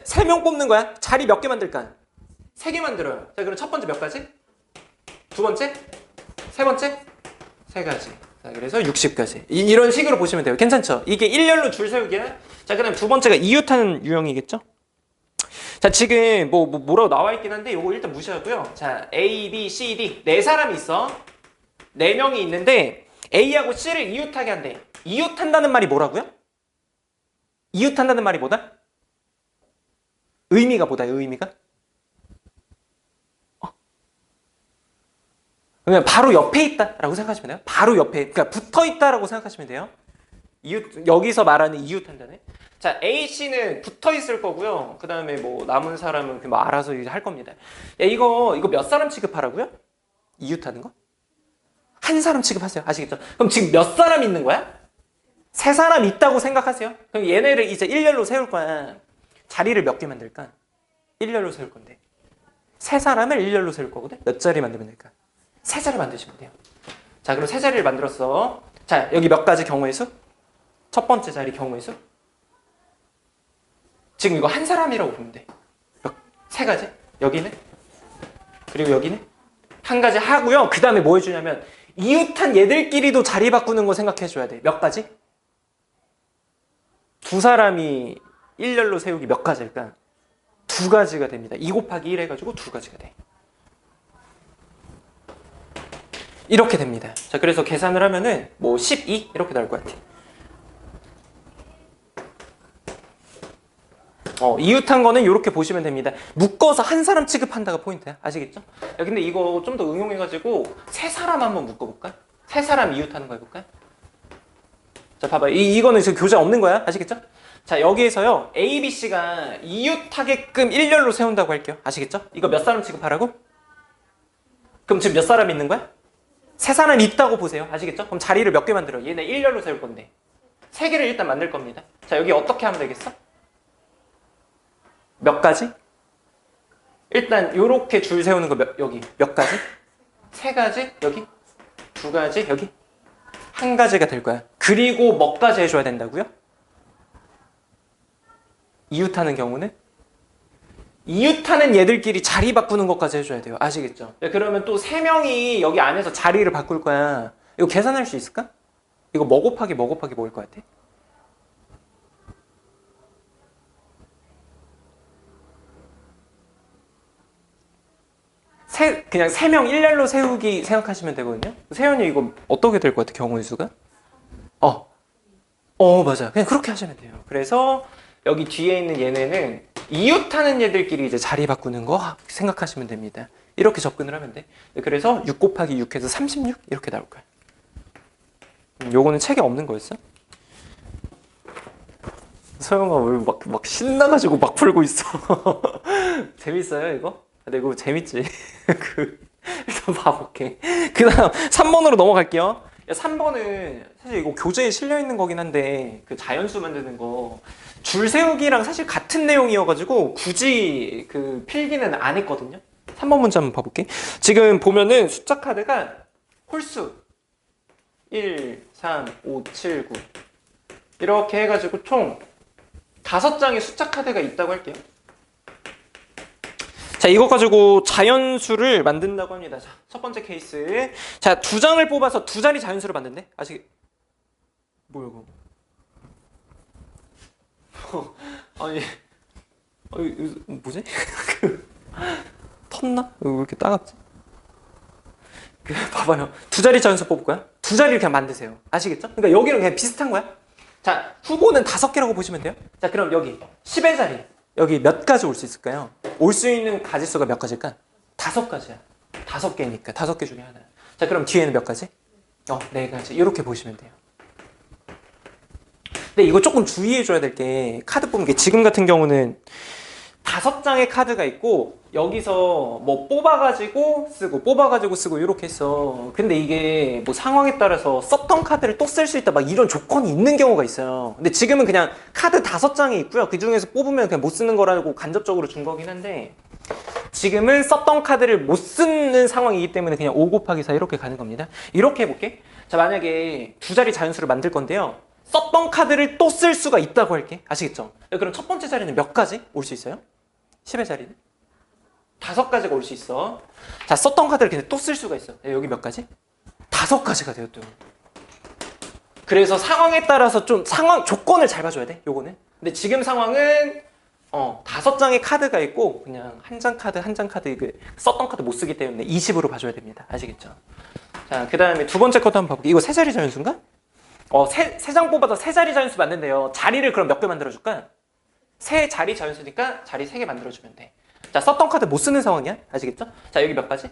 3명 뽑는 거야. 자리 몇 개 만들까? 3개 만들어요. 자, 그럼 첫 번째 몇 가지? 두 번째? 세 번째? 3가지. 자, 그래서 60가지. 이런 식으로 보시면 돼요. 괜찮죠? 이게 일렬로 줄 세우기야. 자, 그럼 두 번째가 이웃하는 유형이겠죠? 자, 지금 뭐라고 나와 있긴 한데 요거 일단 무시하고요. 자, A, B, C, D 4사람이 있어. 4명이 있는데 A하고 C를 이웃하게 한대. 이웃한다는 말이 뭐라고요? 이웃한다는 말이 뭐다? 의미가 뭐다? 의미가? 그냥 바로 옆에 있다라고 생각하시면 돼요. 바로 옆에, 그러니까 붙어 있다라고 생각하시면 돼요. 이웃, 여기서 말하는 이웃한다네. 자, A, C는 붙어 있을 거고요. 그 다음에 뭐 남은 사람은 뭐 알아서 이제 할 겁니다. 야, 이거 몇 사람 취급하라고요? 이웃하는 거? 한 사람 취급하세요. 아시겠죠? 그럼 지금 몇 사람 있는 거야? 3사람 있다고 생각하세요. 그럼 얘네를 이제 일렬로 세울 거야. 자리를 몇 개 만들까? 일렬로 세울 건데 3사람을 일렬로 세울 거거든? 몇 자리 만들면 될까? 3자리 만드시면 돼요. 자, 그럼 3자리를 만들었어. 자, 여기 몇 가지 경우의 수? 첫 번째 자리 경우의 수? 지금 이거 한 사람이라고 보면 돼. 3가지? 여기는? 그리고 여기는? 한 가지 하고요. 그 다음에 뭐 해주냐면 이웃한 얘들끼리도 자리 바꾸는 거 생각해줘야 돼. 몇 가지? 2사람이 일렬로 세우기 몇 가지일까? 2가지가 됩니다. 2 곱하기 1 해가지고 2가지가 돼. 이렇게 됩니다. 자, 그래서 계산을 하면은 뭐 12 이렇게 나올 것 같아. 이웃한 거는 이렇게 보시면 됩니다. 묶어서 한 사람 취급한다가 포인트야. 아시겠죠? 야, 근데 이거 좀 더 응용해가지고 3사람 한번 묶어볼까? 3사람 이웃하는 거 해볼까? 자, 봐봐. 이거는 지금 교재 없는 거야. 아시겠죠? 자, 여기에서요. A, B, C가 이웃하게끔 일렬로 세운다고 할게요. 아시겠죠? 이거 몇 사람 취급하라고? 그럼 지금 몇 사람 있는 거야? 3사람 있다고 보세요. 아시겠죠? 그럼 자리를 몇 개 만들어? 얘네 일렬로 세울 건데 3개를 일단 만들 겁니다. 자, 여기 어떻게 하면 되겠어? 몇 가지? 일단 요렇게 줄 세우는 거 여기 몇 가지? 3가지? 여기? 2가지? 여기? 1가지가 될 거야. 그리고 뭐까지 해줘야 된다고요? 이웃하는 경우는? 이웃하는 얘들끼리 자리 바꾸는 것까지 해줘야 돼요. 아시겠죠? 그러면 또 3명이 여기 안에서 자리를 바꿀 거야. 이거 계산할 수 있을까? 이거 뭐 곱하기 뭐일 것 같아? 그냥 3명 일렬로 세우기 생각하시면 되거든요. 세연이 이거 어떻게 될 것 같아? 경우의 수가? 맞아. 그냥 그렇게 하시면 돼요. 그래서 여기 뒤에 있는 얘네는 이웃하는 얘들끼리 이제 자리 바꾸는 거 생각하시면 됩니다. 이렇게 접근을 하면 돼. 그래서 6 곱하기 6 해서 36 이렇게 나올 거야. 요거는 책에 없는 거였어? 서영아 왜 막 신나가지고 막 풀고 있어. 재밌어요 이거? 근데 이거 재밌지. 일단 봐볼게. 그 다음 3번으로 넘어갈게요. 3번은 사실 이거 교재에 실려있는 거긴 한데 그 자연수 만드는 거 줄 세우기랑 사실 같은 내용이어가지고 굳이 그 필기는 안 했거든요. 3번 문제 한번 봐볼게. 지금 보면은 숫자 카드가 홀수 1, 3, 5, 7, 9 이렇게 해가지고 총 5장의 숫자 카드가 있다고 할게요. 자, 이거 가지고 자연수를 만든다고 합니다. 자, 첫 번째 케이스. 자, 2장을 뽑아서 2자리 자연수를 만든대. 뭐야 이거? 아니 뭐지? 텄나? 왜 이렇게 따갑지? 봐봐요. 2자리 자연수 뽑을 거야. 2자리를 그냥 만드세요. 아시겠죠? 그러니까 여기는 그냥 비슷한 거야. 자, 후보는 5개라고 보시면 돼요. 자, 그럼 여기 10의 자리. 여기 몇 가지 올 수 있을까요? 올 수 있는 가지수가 몇 가지일까? 5가지야. 5개니까 5개 중에 하나. 자, 그럼 뒤에는 몇 가지? 4가지. 이렇게 보시면 돼요. 근데 이거 조금 주의해줘야 될 게 카드 뽑는 게 지금 같은 경우는 5장의 카드가 있고 여기서 뭐 뽑아가지고 쓰고 이렇게 했어. 근데 이게 뭐 상황에 따라서 썼던 카드를 또 쓸 수 있다 막 이런 조건이 있는 경우가 있어요. 근데 지금은 그냥 카드 5장이 있고요. 그 중에서 뽑으면 그냥 못 쓰는 거라고 간접적으로 준 거긴 한데 지금은 썼던 카드를 못 쓰는 상황이기 때문에 그냥 5 곱하기 4 이렇게 가는 겁니다. 이렇게 해볼게. 자, 만약에 2자리 자연수를 만들 건데요. 썼던 카드를 또 쓸 수가 있다고 할게. 아시겠죠? 그럼 첫 번째 자리는 몇 가지 올 수 있어요? 10의 자리는? 5가지가 올 수 있어. 자, 썼던 카드를 근데 또 쓸 수가 있어. 여기 몇 가지? 5가지가 돼요, 또. 그래서 상황에 따라서 좀 조건을 잘 봐줘야 돼, 요거는. 근데 지금 상황은 5장의 카드가 있고 그냥 한 장 카드 썼던 카드 못 쓰기 때문에 20으로 봐줘야 됩니다. 아시겠죠? 자, 그 다음에 두 번째 것도 한번 봐볼게요. 이거 세 자리 자연수인가? 세 장 뽑아서 세 자리 자연수 맞는데요. 자리를 그럼 몇 개 만들어줄까? 세 자리 자연수니까 자리 3개 만들어주면 돼. 자, 썼던 카드 못 쓰는 상황이야. 아시겠죠? 자, 여기 몇 가지?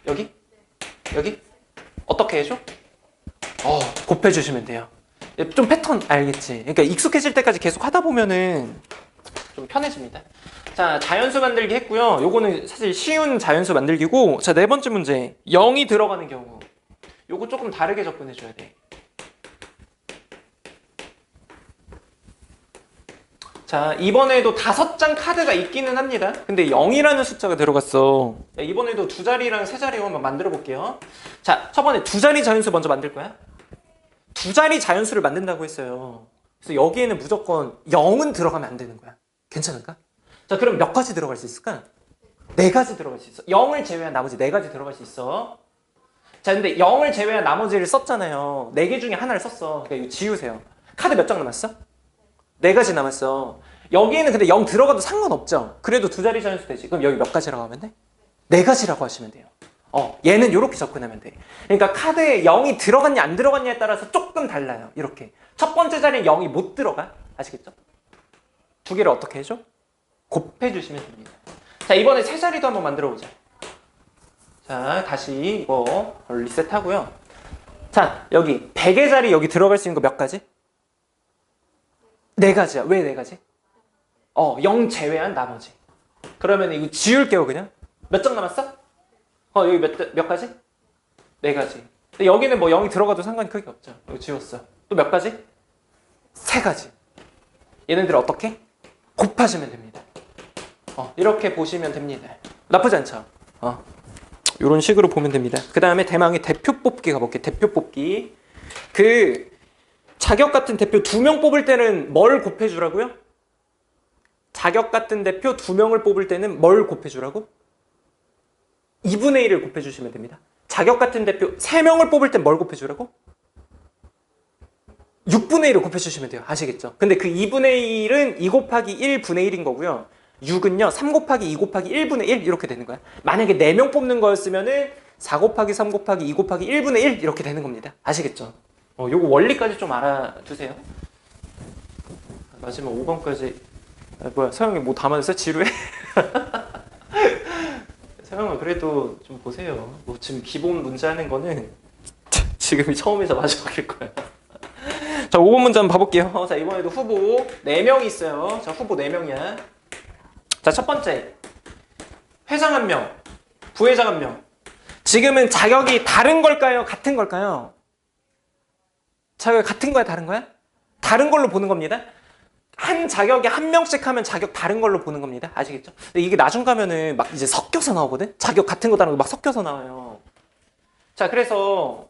여기? 여기? 어떻게 해줘? 곱해주시면 돼요. 좀 패턴 알겠지? 그러니까 익숙해질 때까지 계속 하다 보면은 좀 편해집니다. 자, 자연수 만들기 했고요. 요거는 사실 쉬운 자연수 만들기고, 자, 네 번째 문제. 0이 들어가는 경우. 요거 조금 다르게 접근해줘야 돼. 자, 이번에도 5장 카드가 있기는 합니다. 근데 0이라는 숫자가 들어갔어. 이번에도 2자리랑 3자리 한번 만들어 볼게요. 자, 첫 번째 2자리 자연수 먼저 만들 거야. 2자리 자연수를 만든다고 했어요. 그래서 여기에는 무조건 0은 들어가면 안 되는 거야. 괜찮을까? 자, 그럼 몇 가지 들어갈 수 있을까? 4가지 들어갈 수 있어. 0을 제외한 나머지 4가지 들어갈 수 있어. 자, 근데 0을 제외한 나머지를 썼잖아요. 4개 중에 하나를 썼어. 그러니까 이거 지우세요. 카드 몇 장 남았어? 4가지 남았어. 여기에는 근데 0 들어가도 상관없죠. 그래도 2자리 자연수 되지. 그럼 여기 몇 가지라고 하면 돼? 4가지라고 하시면 돼요. 얘는 이렇게 접근하면 돼. 그러니까 카드에 0이 들어갔냐 안 들어갔냐에 따라서 조금 달라요. 이렇게. 첫 번째 자리에 0이 못 들어가. 아시겠죠? 2개를 어떻게 해줘? 곱해주시면 됩니다. 자, 이번에 3자리도 한번 만들어보자. 자, 다시 이거 리셋하고요. 자, 여기 100의 자리 여기 들어갈 수 있는 거 몇 가지? 4가지야. 왜 4가지? 0 제외한 나머지. 그러면 이거 지울게요, 그냥. 몇 장 남았어? 여기 몇 가지? 4가지. 근데 여기는 뭐 0이 들어가도 상관이 크게 없죠. 이거 지웠어. 또 몇 가지? 3가지. 얘네들 어떻게? 곱하시면 됩니다. 이렇게 보시면 됩니다. 나쁘지 않죠? 이런 식으로 보면 됩니다. 그 다음에 대망의 대표 뽑기 가볼게요. 대표 뽑기. 자격 같은 대표 2명 뽑을 때는 뭘 곱해주라고요? 자격 같은 대표 2명을 뽑을 때는 뭘 곱해주라고? 2분의 1을 곱해주시면 됩니다. 자격 같은 대표 3명을 뽑을 땐 뭘 곱해주라고? 6분의 1을 곱해주시면 돼요. 아시겠죠? 근데 그 2분의 1은 2 곱하기 1분의 1인 거고요. 6은요 3 곱하기 2 곱하기 1분의 1 이렇게 되는 거야. 만약에 4명 뽑는 거였으면은 4 곱하기 3 곱하기 2 곱하기 1분의 1 이렇게 되는 겁니다. 아시겠죠? 요거 원리까지 좀 알아두세요. 마지막 5번까지 뭐야 서영이 뭐 다 맞았어? 지루해? 서영아 그래도 좀 보세요. 뭐 지금 기본 문제 하는 거는 지금이 처음이자 마지막일 거야. 자, 5번 문제 한번 봐볼게요. 자, 이번에도 후보 4명이 있어요. 자, 후보 4명이야. 자, 첫 번째 회장 1명, 부회장 1명. 지금은 자격이 다른 걸까요? 같은 걸까요? 자격이 같은 거야? 다른 거야? 다른 걸로 보는 겁니다. 한 자격에 1명씩 하면 자격 다른 걸로 보는 겁니다. 아시겠죠? 근데 이게 나중 가면은 막 이제 섞여서 나오거든? 자격 같은 거 다른 거 막 섞여서 나와요. 자, 그래서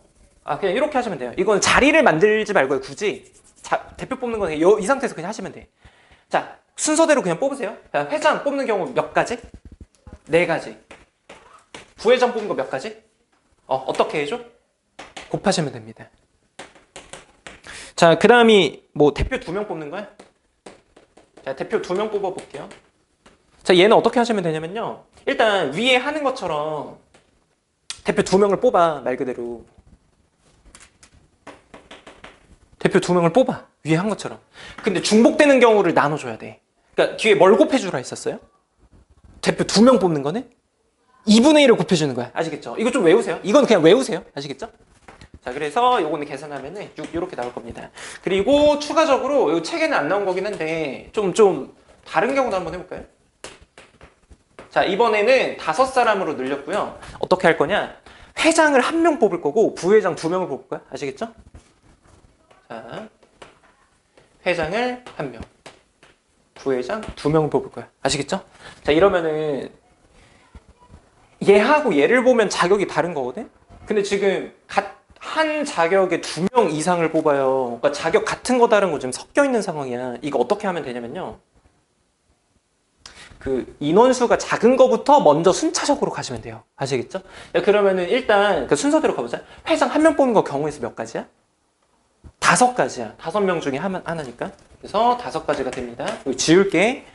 그냥 이렇게 하시면 돼요. 이건 자리를 만들지 말고요. 굳이 대표 뽑는 건 이 상태에서 그냥 하시면 돼. 자, 순서대로 그냥 뽑으세요. 자, 회장 뽑는 경우 몇 가지? 4가지. 부회장 뽑는 거 몇 가지? 어떻게 해줘? 곱하시면 됩니다. 자, 그 다음이 뭐 대표 2명 뽑는 거야? 자, 대표 2명 뽑아볼게요. 자, 얘는 어떻게 하시면 되냐면요. 일단 위에 하는 것처럼 대표 2명을 뽑아. 말 그대로. 대표 2명을 뽑아. 위에 한 것처럼. 근데 중복되는 경우를 나눠줘야 돼. 그러니까 뒤에 뭘 곱해주라 했었어요? 대표 2명 뽑는 거는 2분의 1을 곱해주는 거야. 아시겠죠? 이거 좀 외우세요. 이건 그냥 외우세요. 아시겠죠? 자, 그래서 요거는 계산하면은 6 이렇게 나올 겁니다. 그리고 추가적으로 이 책에는 안 나온 거긴 한데 좀 다른 경우도 한번 해볼까요? 자, 이번에는 5사람으로 늘렸고요. 어떻게 할 거냐? 회장을 1명 뽑을 거고 부회장 2명을 뽑을 거야. 아시겠죠? 자, 회장을 1명, 부회장 2명을 뽑을 거야. 아시겠죠? 자, 이러면은 얘하고 얘를 보면 자격이 다른 거거든? 근데 지금 한 자격에 2명 이상을 뽑아요. 그러니까 자격 같은 거 다른 거 지금 섞여 있는 상황이야. 이거 어떻게 하면 되냐면요. 그 인원수가 작은 거부터 먼저 순차적으로 가시면 돼요. 아시겠죠? 야, 그러면은 일단 그 순서대로 가보자. 회장 1명 뽑는 거 경우의 수 몇 가지야? 5가지야. 5명 중에 하나니까. 그래서 5가지가 됩니다. 여기 지울게.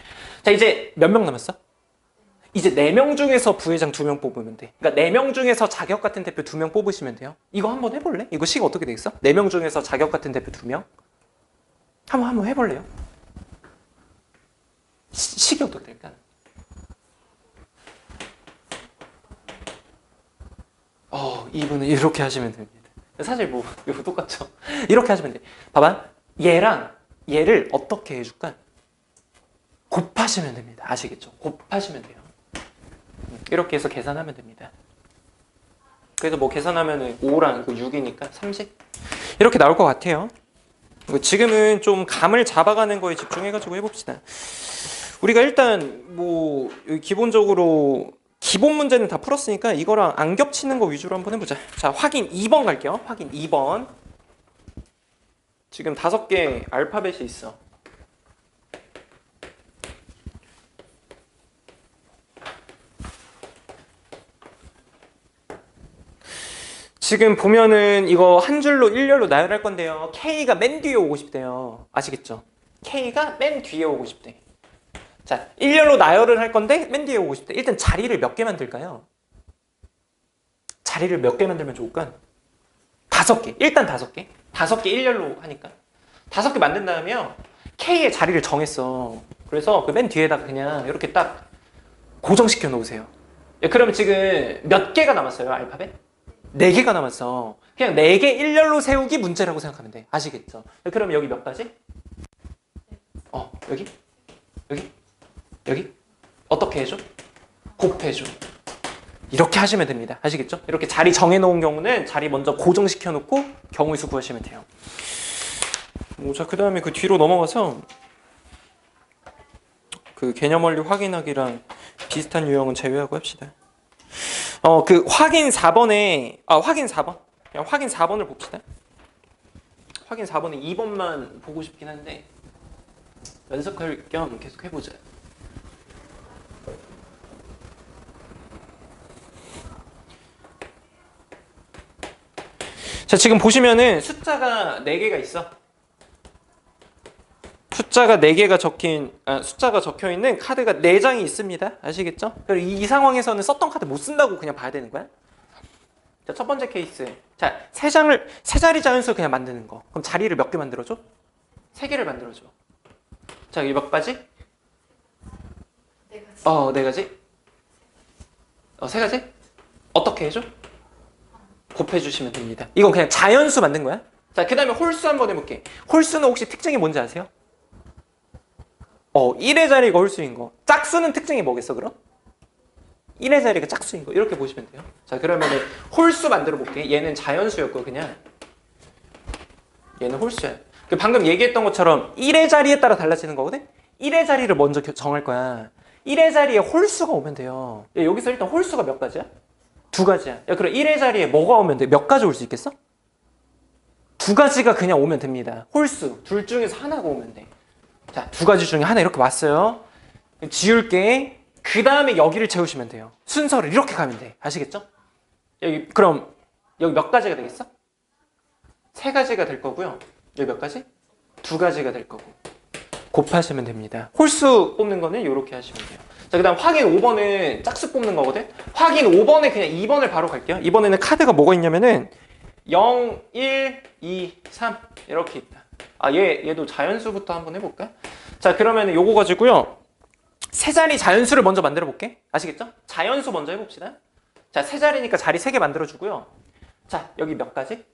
자, 이제 몇 명 남았어? 이제 4명 중에서 부회장 2명 뽑으면 돼. 그러니까 4명 중에서 자격 같은 대표 2명 뽑으시면 돼요. 이거 한번 해볼래? 이거 식 어떻게 되겠어? 4명 중에서 자격 같은 대표 2명? 한번 해볼래요? 식이 어떻게 될까? 이분은 이렇게 하시면 됩니다. 사실 뭐 이거 똑같죠? 이렇게 하시면 돼. 봐봐. 얘랑 얘를 어떻게 해줄까? 곱하시면 됩니다. 아시겠죠? 곱하시면 돼요. 이렇게 해서 계산하면 됩니다. 그래서 뭐 계산하면은 5랑 6이니까 30 이렇게 나올 것 같아요. 지금은 좀 감을 잡아가는 거에 집중해가지고 해봅시다. 우리가 일단 뭐 기본적으로 기본 문제는 다 풀었으니까 이거랑 안 겹치는 거 위주로 한번 해보자. 자, 확인 2번 갈게요. 확인 2번. 지금 5개 알파벳이 있어. 지금 보면은 이거 한 줄로 일렬로 나열할 건데요. K가 맨 뒤에 오고 싶대요. 아시겠죠? K가 맨 뒤에 오고 싶대. 자, 일렬로 나열을 할 건데 맨 뒤에 오고 싶대. 일단 자리를 몇 개 만들까요? 자리를 몇 개 만들면 좋을까? 5개. 일단 5개. 5개 일렬로 하니까. 5개 만든 다음에요. K의 자리를 정했어. 그래서 그 맨 뒤에다가 그냥 이렇게 딱 고정시켜 놓으세요. 그러면 지금 몇 개가 남았어요, 알파벳? 4개가 남았어. 그냥 4개 일렬로 세우기 문제라고 생각하면 돼. 아시겠죠? 그러면 여기 몇 가지? 여기? 여기? 여기? 어떻게 해줘? 곱해줘. 이렇게 하시면 됩니다. 아시겠죠? 이렇게 자리 정해놓은 경우는 자리 먼저 고정시켜 놓고 경우의 수 구하시면 돼요. 자, 그 다음에 그 뒤로 넘어가서 그 개념 원리 확인하기랑 비슷한 유형은 제외하고 합시다. 그 확인 4번에 확인 4번 그냥 확인 4번을 봅시다. 확인 4번에 2번만 보고 싶긴 한데 연습할 겸 계속 해보자. 자, 지금 보시면은 숫자가 4개가 있어. 숫자가 4개가 숫자가 적혀있는 카드가 4장이 있습니다. 아시겠죠? 그리고 이 상황에서는 썼던 카드 못 쓴다고 그냥 봐야 되는 거야. 자, 첫 번째 케이스. 자, 세 자리 자연수 그냥 만드는 거. 그럼 자리를 몇 개 만들어줘? 3개를 만들어줘. 자, 이게 몇 가지? 4가지. 4가지? 3가지? 어떻게 해줘? 곱해주시면 됩니다. 이건 그냥 자연수 만든 거야. 자, 그 다음에 홀수 한번 해볼게. 홀수는 혹시 특징이 뭔지 아세요? 1의 자리가 홀수인 거. 짝수는 특징이 뭐겠어, 그럼? 1의 자리가 짝수인 거. 이렇게 보시면 돼요. 자, 그러면은 홀수 만들어 볼게. 얘는 자연수였고, 그냥. 얘는 홀수야. 방금 얘기했던 것처럼 1의 자리에 따라 달라지는 거거든? 1의 자리를 먼저 정할 거야. 1의 자리에 홀수가 오면 돼요. 여기서 일단 홀수가 몇 가지야? 2가지야. 그럼 1의 자리에 뭐가 오면 돼? 몇 가지 올 수 있겠어? 2가지가 그냥 오면 됩니다. 홀수. 둘 중에서 하나가 오면 돼. 자, 2가지 중에 하나 이렇게 왔어요. 지울게. 그 다음에 여기를 채우시면 돼요. 순서를 이렇게 가면 돼. 아시겠죠? 그럼 여기 몇 가지가 되겠어? 3가지가 될 거고요. 여기 몇 가지? 2가지가 될 거고. 곱하시면 됩니다. 홀수 뽑는 거는 이렇게 하시면 돼요. 자, 그 다음 확인 5번은 짝수 뽑는 거거든? 확인 5번에 그냥 2번을 바로 갈게요. 이번에는 카드가 뭐가 있냐면은 0, 1, 2, 3 이렇게 있다. 얘도 자연수부터 한번 해볼까? 자, 그러면 요거 가지고요. 세 자리 자연수를 먼저 만들어 볼게. 아시겠죠? 자연수 먼저 해봅시다. 자, 세 자리니까 자리 3개 만들어주고요. 자, 여기 몇 가지?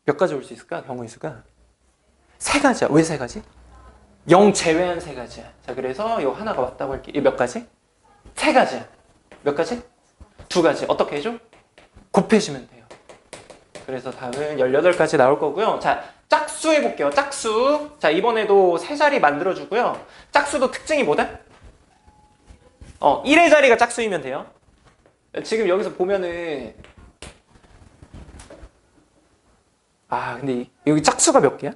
몇 가지 올 수 있을까? 경우의 수가? 3가지야. 왜 3가지? 0 제외한 3가지야. 자, 그래서 요 하나가 왔다고 할게. 이 몇 가지? 3가지야. 몇 가지? 2가지. 어떻게 해줘? 곱해주면 돼요. 그래서 답은 18가지 나올 거고요. 자, 짝수 해볼게요. 짝수. 자, 이번에도 3자리 만들어주고요. 짝수도 특징이 뭐다? 1의 자리가 짝수이면 돼요. 지금 여기서 보면은 근데 여기 짝수가 몇 개야?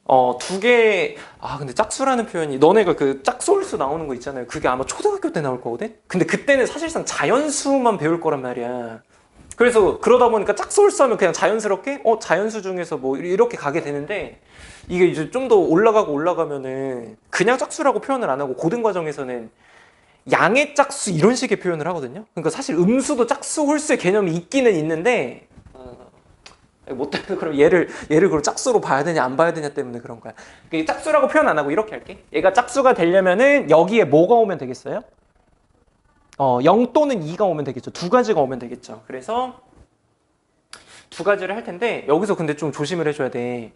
2개. 근데 짝수라는 표현이 너네가 그 짝수홀수 나오는 거 있잖아요. 그게 아마 초등학교 때 나올 거거든? 근데 그때는 사실상 자연수만 배울 거란 말이야. 그래서 그러다 보니까 짝수홀수 하면 그냥 자연스럽게 자연수 중에서 뭐 이렇게 가게 되는데, 이게 이제 좀 더 올라가면은 그냥 짝수라고 표현을 안 하고 고등 과정에서는 양의 짝수 이런 식의 표현을 하거든요. 그러니까 사실 음수도 짝수 홀수의 개념이 있기는 있는데 뭐 때문에 그럼 얘를 그럼 짝수로 봐야 되냐 안 봐야 되냐 때문에 그런 거야. 짝수라고 표현 안 하고 이렇게 할게. 얘가 짝수가 되려면은 여기에 뭐가 오면 되겠어요? 0 또는 2가 오면 되겠죠. 2가지가 오면 되겠죠. 그래서 2가지를 할 텐데, 여기서 근데 좀 조심을 해줘야 돼.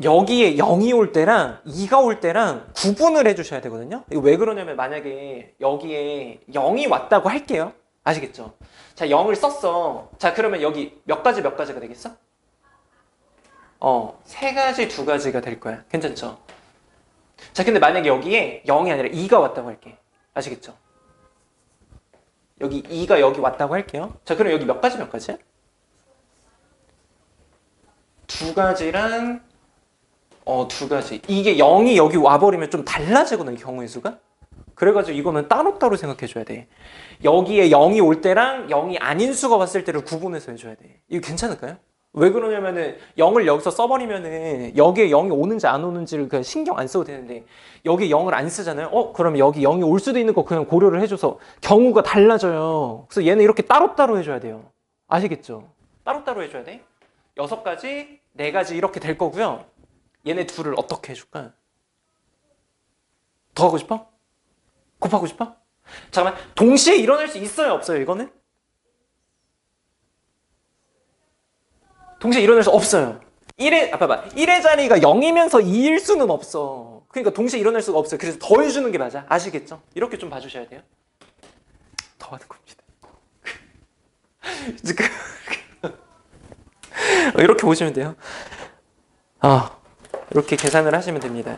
여기에 0이 올 때랑 2가 올 때랑 구분을 해주셔야 되거든요. 이거 왜 그러냐면, 만약에 여기에 0이 왔다고 할게요. 아시겠죠? 자, 0을 썼어. 자, 그러면 여기 몇 가지가 되겠어? 3가지, 2가지가 될 거야. 괜찮죠? 자, 근데 만약에 여기에 0이 아니라 2가 왔다고 할게. 아시겠죠? 여기 2가 여기 왔다고 할게요. 자, 그럼 여기 몇 가지야? 2가지랑 2가지. 이게 0이 여기 와버리면 좀 달라지거든요, 경우의 수가. 그래가지고 이거는 따로따로 생각해줘야 돼. 여기에 0이 올 때랑 0이 아닌 수가 왔을 때를 구분해서 해줘야 돼. 이거 괜찮을까요? 왜 그러냐면은 0을 여기서 써버리면은 여기에 0이 오는지 안 오는지를 그냥 신경 안 써도 되는데, 여기에 0을 안 쓰잖아요? 그럼 여기 0이 올 수도 있는 거 그냥 고려를 해줘서 경우가 달라져요. 그래서 얘는 이렇게 따로따로 해줘야 돼요. 아시겠죠? 따로따로 해줘야 돼. 6가지, 4가지 이렇게 될 거고요. 얘네 둘을 어떻게 해줄까? 더 하고 싶어? 곱하고 싶어? 잠깐만, 동시에 일어날 수 있어요, 없어요, 이거는? 동시에 일어날 수 없어요. 1의 자리가 0이면서 2일 수는 없어. 그러니까 동시에 일어날 수가 없어요. 그래서 더해주는 게 맞아. 아시겠죠? 이렇게 좀 봐주셔야 돼요. 더하는 겁니다. 이렇게 보시면 돼요. 이렇게 계산을 하시면 됩니다.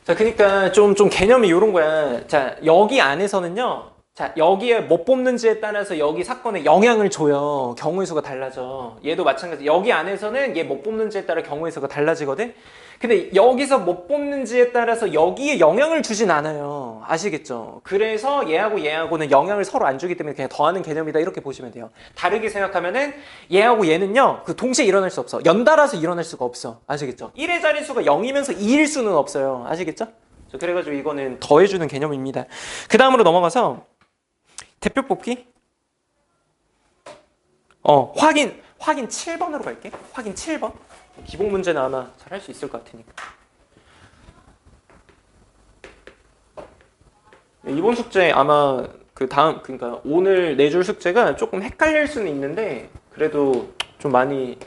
자, 그러니까 좀 개념이 이런 거야. 자, 여기 안에서는요. 자, 여기에 뭐 뽑는지에 따라서 여기 사건에 영향을 줘요. 경우의 수가 달라져. 얘도 마찬가지. 여기 안에서는 얘 뭐 뽑는지에 따라 경우의 수가 달라지거든. 근데 여기서 뭐 뽑는지에 따라서 여기에 영향을 주진 않아요. 아시겠죠? 그래서 얘하고는 영향을 서로 안 주기 때문에 그냥 더하는 개념이다, 이렇게 보시면 돼요. 다르게 생각하면은 얘하고 얘는요, 그 동시에 일어날 수 없어. 연달아서 일어날 수가 없어. 아시겠죠? 1의 자릿수가 0이면서 2일 수는 없어요. 아시겠죠? 그래가지고 이거는 더해주는 개념입니다. 그 다음으로 넘어가서 대표 뽑기. 확인 7번으로 갈게. 확인 7번. 기본 문제는 아마 잘 할 수 있을 것 같으니까. 이번 숙제 아마 그러니까 오늘 내줄 숙제가 조금 헷갈릴 수는 있는데, 그래도 좀 많이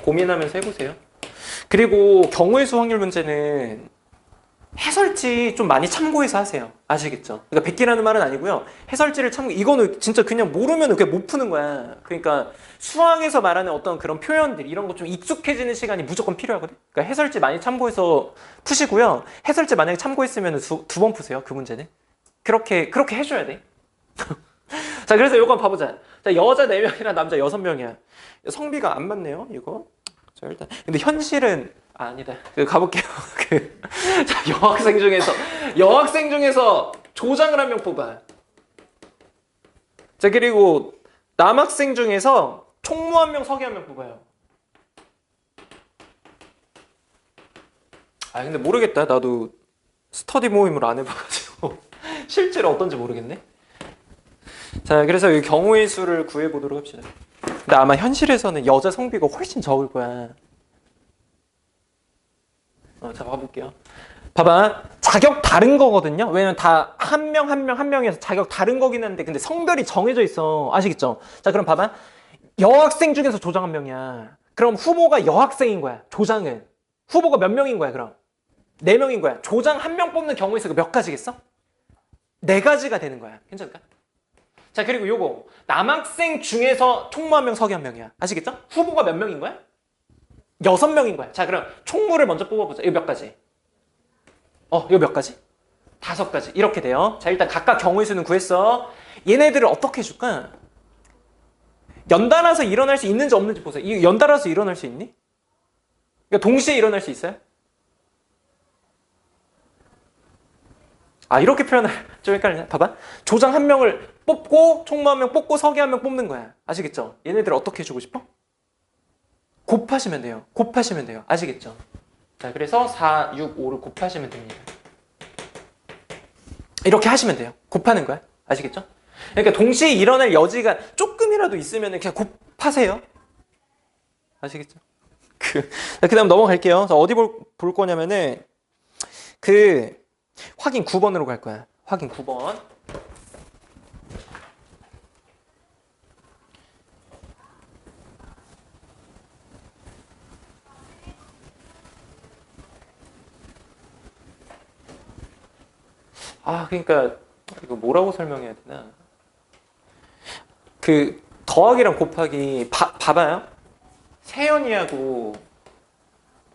고민하면서 해보세요. 그리고 경우의 수 확률 문제는 해설지 좀 많이 참고해서 하세요. 아시겠죠? 그러니까 백기라는 말은 아니고요. 해설지를 이거는 진짜 그냥 모르면 그냥 못 푸는 거야. 그러니까 수학에서 말하는 어떤 그런 표현들, 이런 거 좀 익숙해지는 시간이 무조건 필요하거든. 그러니까 해설지 많이 참고해서 푸시고요. 해설지 만약에 참고했으면 두 번 푸세요, 그 문제는. 그렇게 해줘야 돼. 자, 그래서 요거 봐보자. 자, 여자 4명이랑 남자 6명이야. 성비가 안 맞네요, 이거. 자, 일단. 근데 현실은 아니다. 가볼게요. 자, 여학생 중에서 조장을 한 명 뽑아. 자, 그리고 남학생 중에서 총무 1명, 서기 1명 뽑아요. 근데 모르겠다. 나도 스터디 모임을 안 해봐가지고 실제로 어떤지 모르겠네. 자, 그래서 이 경우의 수를 구해보도록 합시다. 근데 아마 현실에서는 여자 성비가 훨씬 적을 거야. 자, 봐볼게요. 봐봐. 자격 다른 거거든요. 왜냐면 다 한 명, 한 명, 한 명에서 자격 다른 거긴 한데, 근데 성별이 정해져 있어. 아시겠죠? 자, 그럼 봐봐. 여학생 중에서 조장 한 명이야. 그럼 후보가 여학생인 거야. 조장은. 후보가 몇 명인 거야, 그럼? 4명인 거야. 조장 한 명 뽑는 경우에 있어. 몇 가지겠어? 4가지가 되는 거야. 괜찮을까? 자, 그리고 요거. 남학생 중에서 총무 한 명, 서기 한 명이야. 아시겠죠? 후보가 몇 명인 거야? 6명인 거야. 자, 그럼 총무를 먼저 뽑아보자. 이거 몇 가지? 이거 몇 가지? 5가지. 이렇게 돼요. 자, 일단 각각 경우의 수는 구했어. 얘네들을 어떻게 해줄까? 연달아서 일어날 수 있는지 없는지 보세요. 이거 연달아서 일어날 수 있니? 그러니까 동시에 일어날 수 있어요? 이렇게 표현을 좀 헷갈리네. 봐봐. 조장 한 명을 뽑고 총무 한 명 뽑고 서기 한 명 뽑는 거야. 아시겠죠? 얘네들 어떻게 해주고 싶어? 곱하시면 돼요. 곱하시면 돼요. 아시겠죠? 자, 그래서 4, 6, 5를 곱하시면 됩니다. 이렇게 하시면 돼요. 곱하는 거야. 아시겠죠? 그러니까 동시에 일어날 여지가 조금이라도 있으면 그냥 곱하세요. 아시겠죠? 그 다음 넘어갈게요. 어디 볼 거냐면은 확인 9번으로 갈 거야. 확인 9번. 그러니까 이거 뭐라고 설명해야 되나? 더하기랑 곱하기 봐봐요. 세연이하고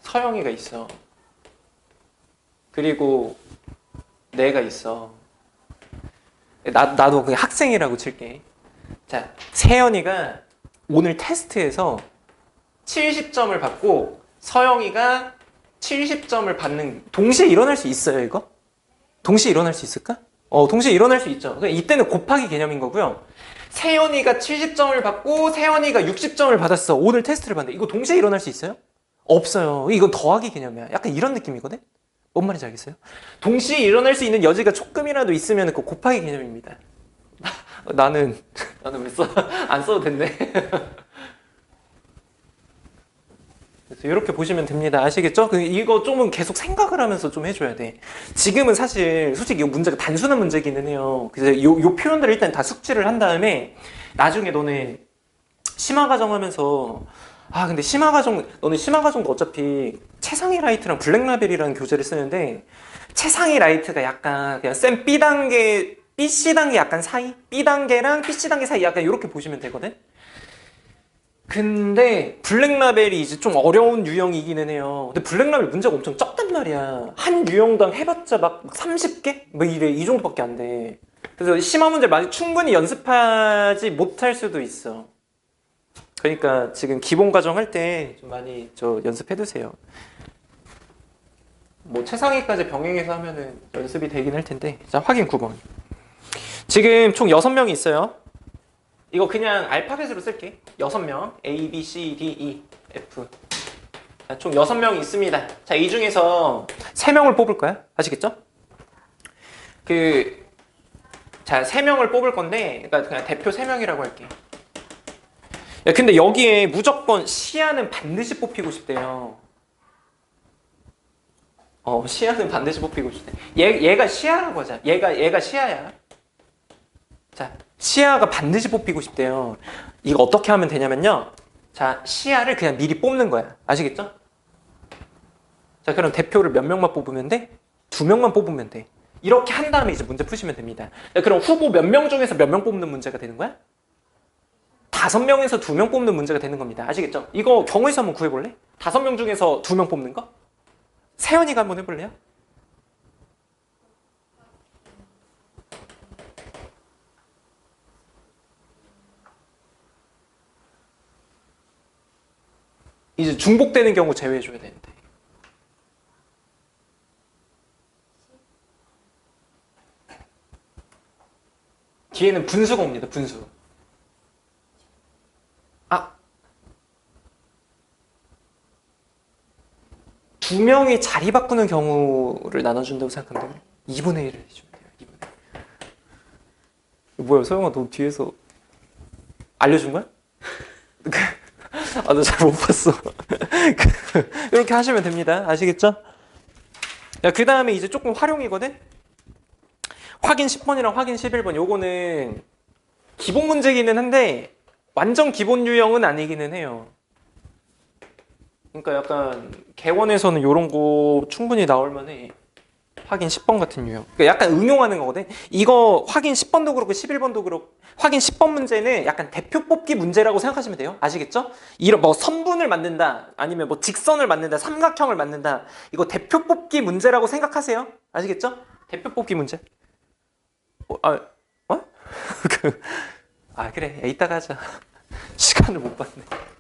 서영이가 있어. 그리고 내가 있어. 나도 그냥 학생이라고 칠게. 자, 세연이가 오늘 테스트에서 70점을 받고 서영이가 70점을 받는 동시에 일어날 수 있어요, 이거? 동시에 일어날 수 있을까? 동시에 일어날 수 있죠. 그러니까 이때는 곱하기 개념인 거고요. 세연이가 70점을 받고 세연이가 60점을 받았어. 오늘 테스트를 봤는데 이거 동시에 일어날 수 있어요? 없어요. 이건 더하기 개념이야. 약간 이런 느낌이거든? 뭔 말인지 알겠어요? 동시에 일어날 수 있는 여지가 조금이라도 있으면 그 곱하기 개념입니다. 나는 왜 안 써도 됐네. 그래서 이렇게 보시면 됩니다. 아시겠죠? 이거 좀은 계속 생각을 하면서 좀 해줘야 돼. 지금은 솔직히 이 문제가 단순한 문제기는 해요. 그래서 요 표현들을 일단 다 숙지를 한 다음에 나중에 너네 심화과정 하면서 근데 너는 심화과정도 어차피 최상위 라이트랑 블랙라벨이라는 교재를 쓰는데 최상위 라이트가 약간 그냥 쌤 B단계, BC단계 약간 사이? B단계랑 BC단계 사이 약간 이렇게 보시면 되거든? 근데 블랙라벨이 이제 좀 어려운 유형이기는 해요. 근데 블랙라벨 문제가 엄청 적단 말이야. 한 유형당 해봤자 막 30개? 이 정도밖에 안 돼. 그래서 심화 문제 충분히 연습하지 못할 수도 있어. 그러니까 지금 기본 과정 할 때 좀 많이 연습해두세요. 최상위까지 병행해서 하면은 연습이 되긴 할 텐데. 자, 확인 9번. 지금 총 6명이 있어요. 이거 그냥 알파벳으로 쓸게. 6명. A, B, C, D, E, F. 자, 총 6명이 있습니다. 자, 이 중에서 3명을 뽑을 거야. 아시겠죠? 자, 3명을 뽑을 건데, 그러니까 그냥 대표 3명이라고 할게. 야, 근데 여기에 무조건 시야는 반드시 뽑히고 싶대요. 시야는 반드시 뽑히고 싶대. 얘가 시야라고 하자. 얘가 시야야. 자, 시야가 반드시 뽑히고 싶대요. 이거 어떻게 하면 되냐면요. 자, 시야를 그냥 미리 뽑는 거야. 아시겠죠? 자, 그럼 대표를 몇 명만 뽑으면 돼? 2명만 뽑으면 돼. 이렇게 한 다음에 이제 문제 푸시면 됩니다. 야, 그럼 후보 몇 명 중에서 몇 명 뽑는 문제가 되는 거야? 5명에서 2명 뽑는 문제가 되는 겁니다. 아시겠죠? 이거 경우에서 한번 구해볼래? 5명 중에서 2명 뽑는 거? 세연이가 한번 해볼래요? 이제 중복되는 경우 제외해줘야 되는데. 뒤에는 분수가 옵니다. 분수. 2명이 자리 바꾸는 경우를 나눠준다고 생각하면 돼요. 2분의 1을 해주면 돼요. 2분의 1. 뭐야, 서영아, 너 뒤에서 알려준 거야? 나 잘 못 봤어. 이렇게 하시면 됩니다. 아시겠죠? 그 다음에 이제 조금 활용이거든? 확인 10번이랑 확인 11번 요거는 기본 문제기는 한데 완전 기본 유형은 아니기는 해요. 그러니까 약간 개원에서는 요런 거 충분히 나올 만해. 확인 10번 같은 유형. 그러니까 약간 응용하는 거거든. 이거 확인 10번도 그렇고 11번도 그렇고 확인 10번 문제는 약간 대표 뽑기 문제라고 생각하시면 돼요. 아시겠죠? 이런 뭐 선분을 만든다 아니면 뭐 직선을 만든다 삼각형을 만든다 이거 대표 뽑기 문제라고 생각하세요. 아시겠죠? 대표 뽑기 문제. 어? 그래 이따가 하자. 시간을 못 봤네.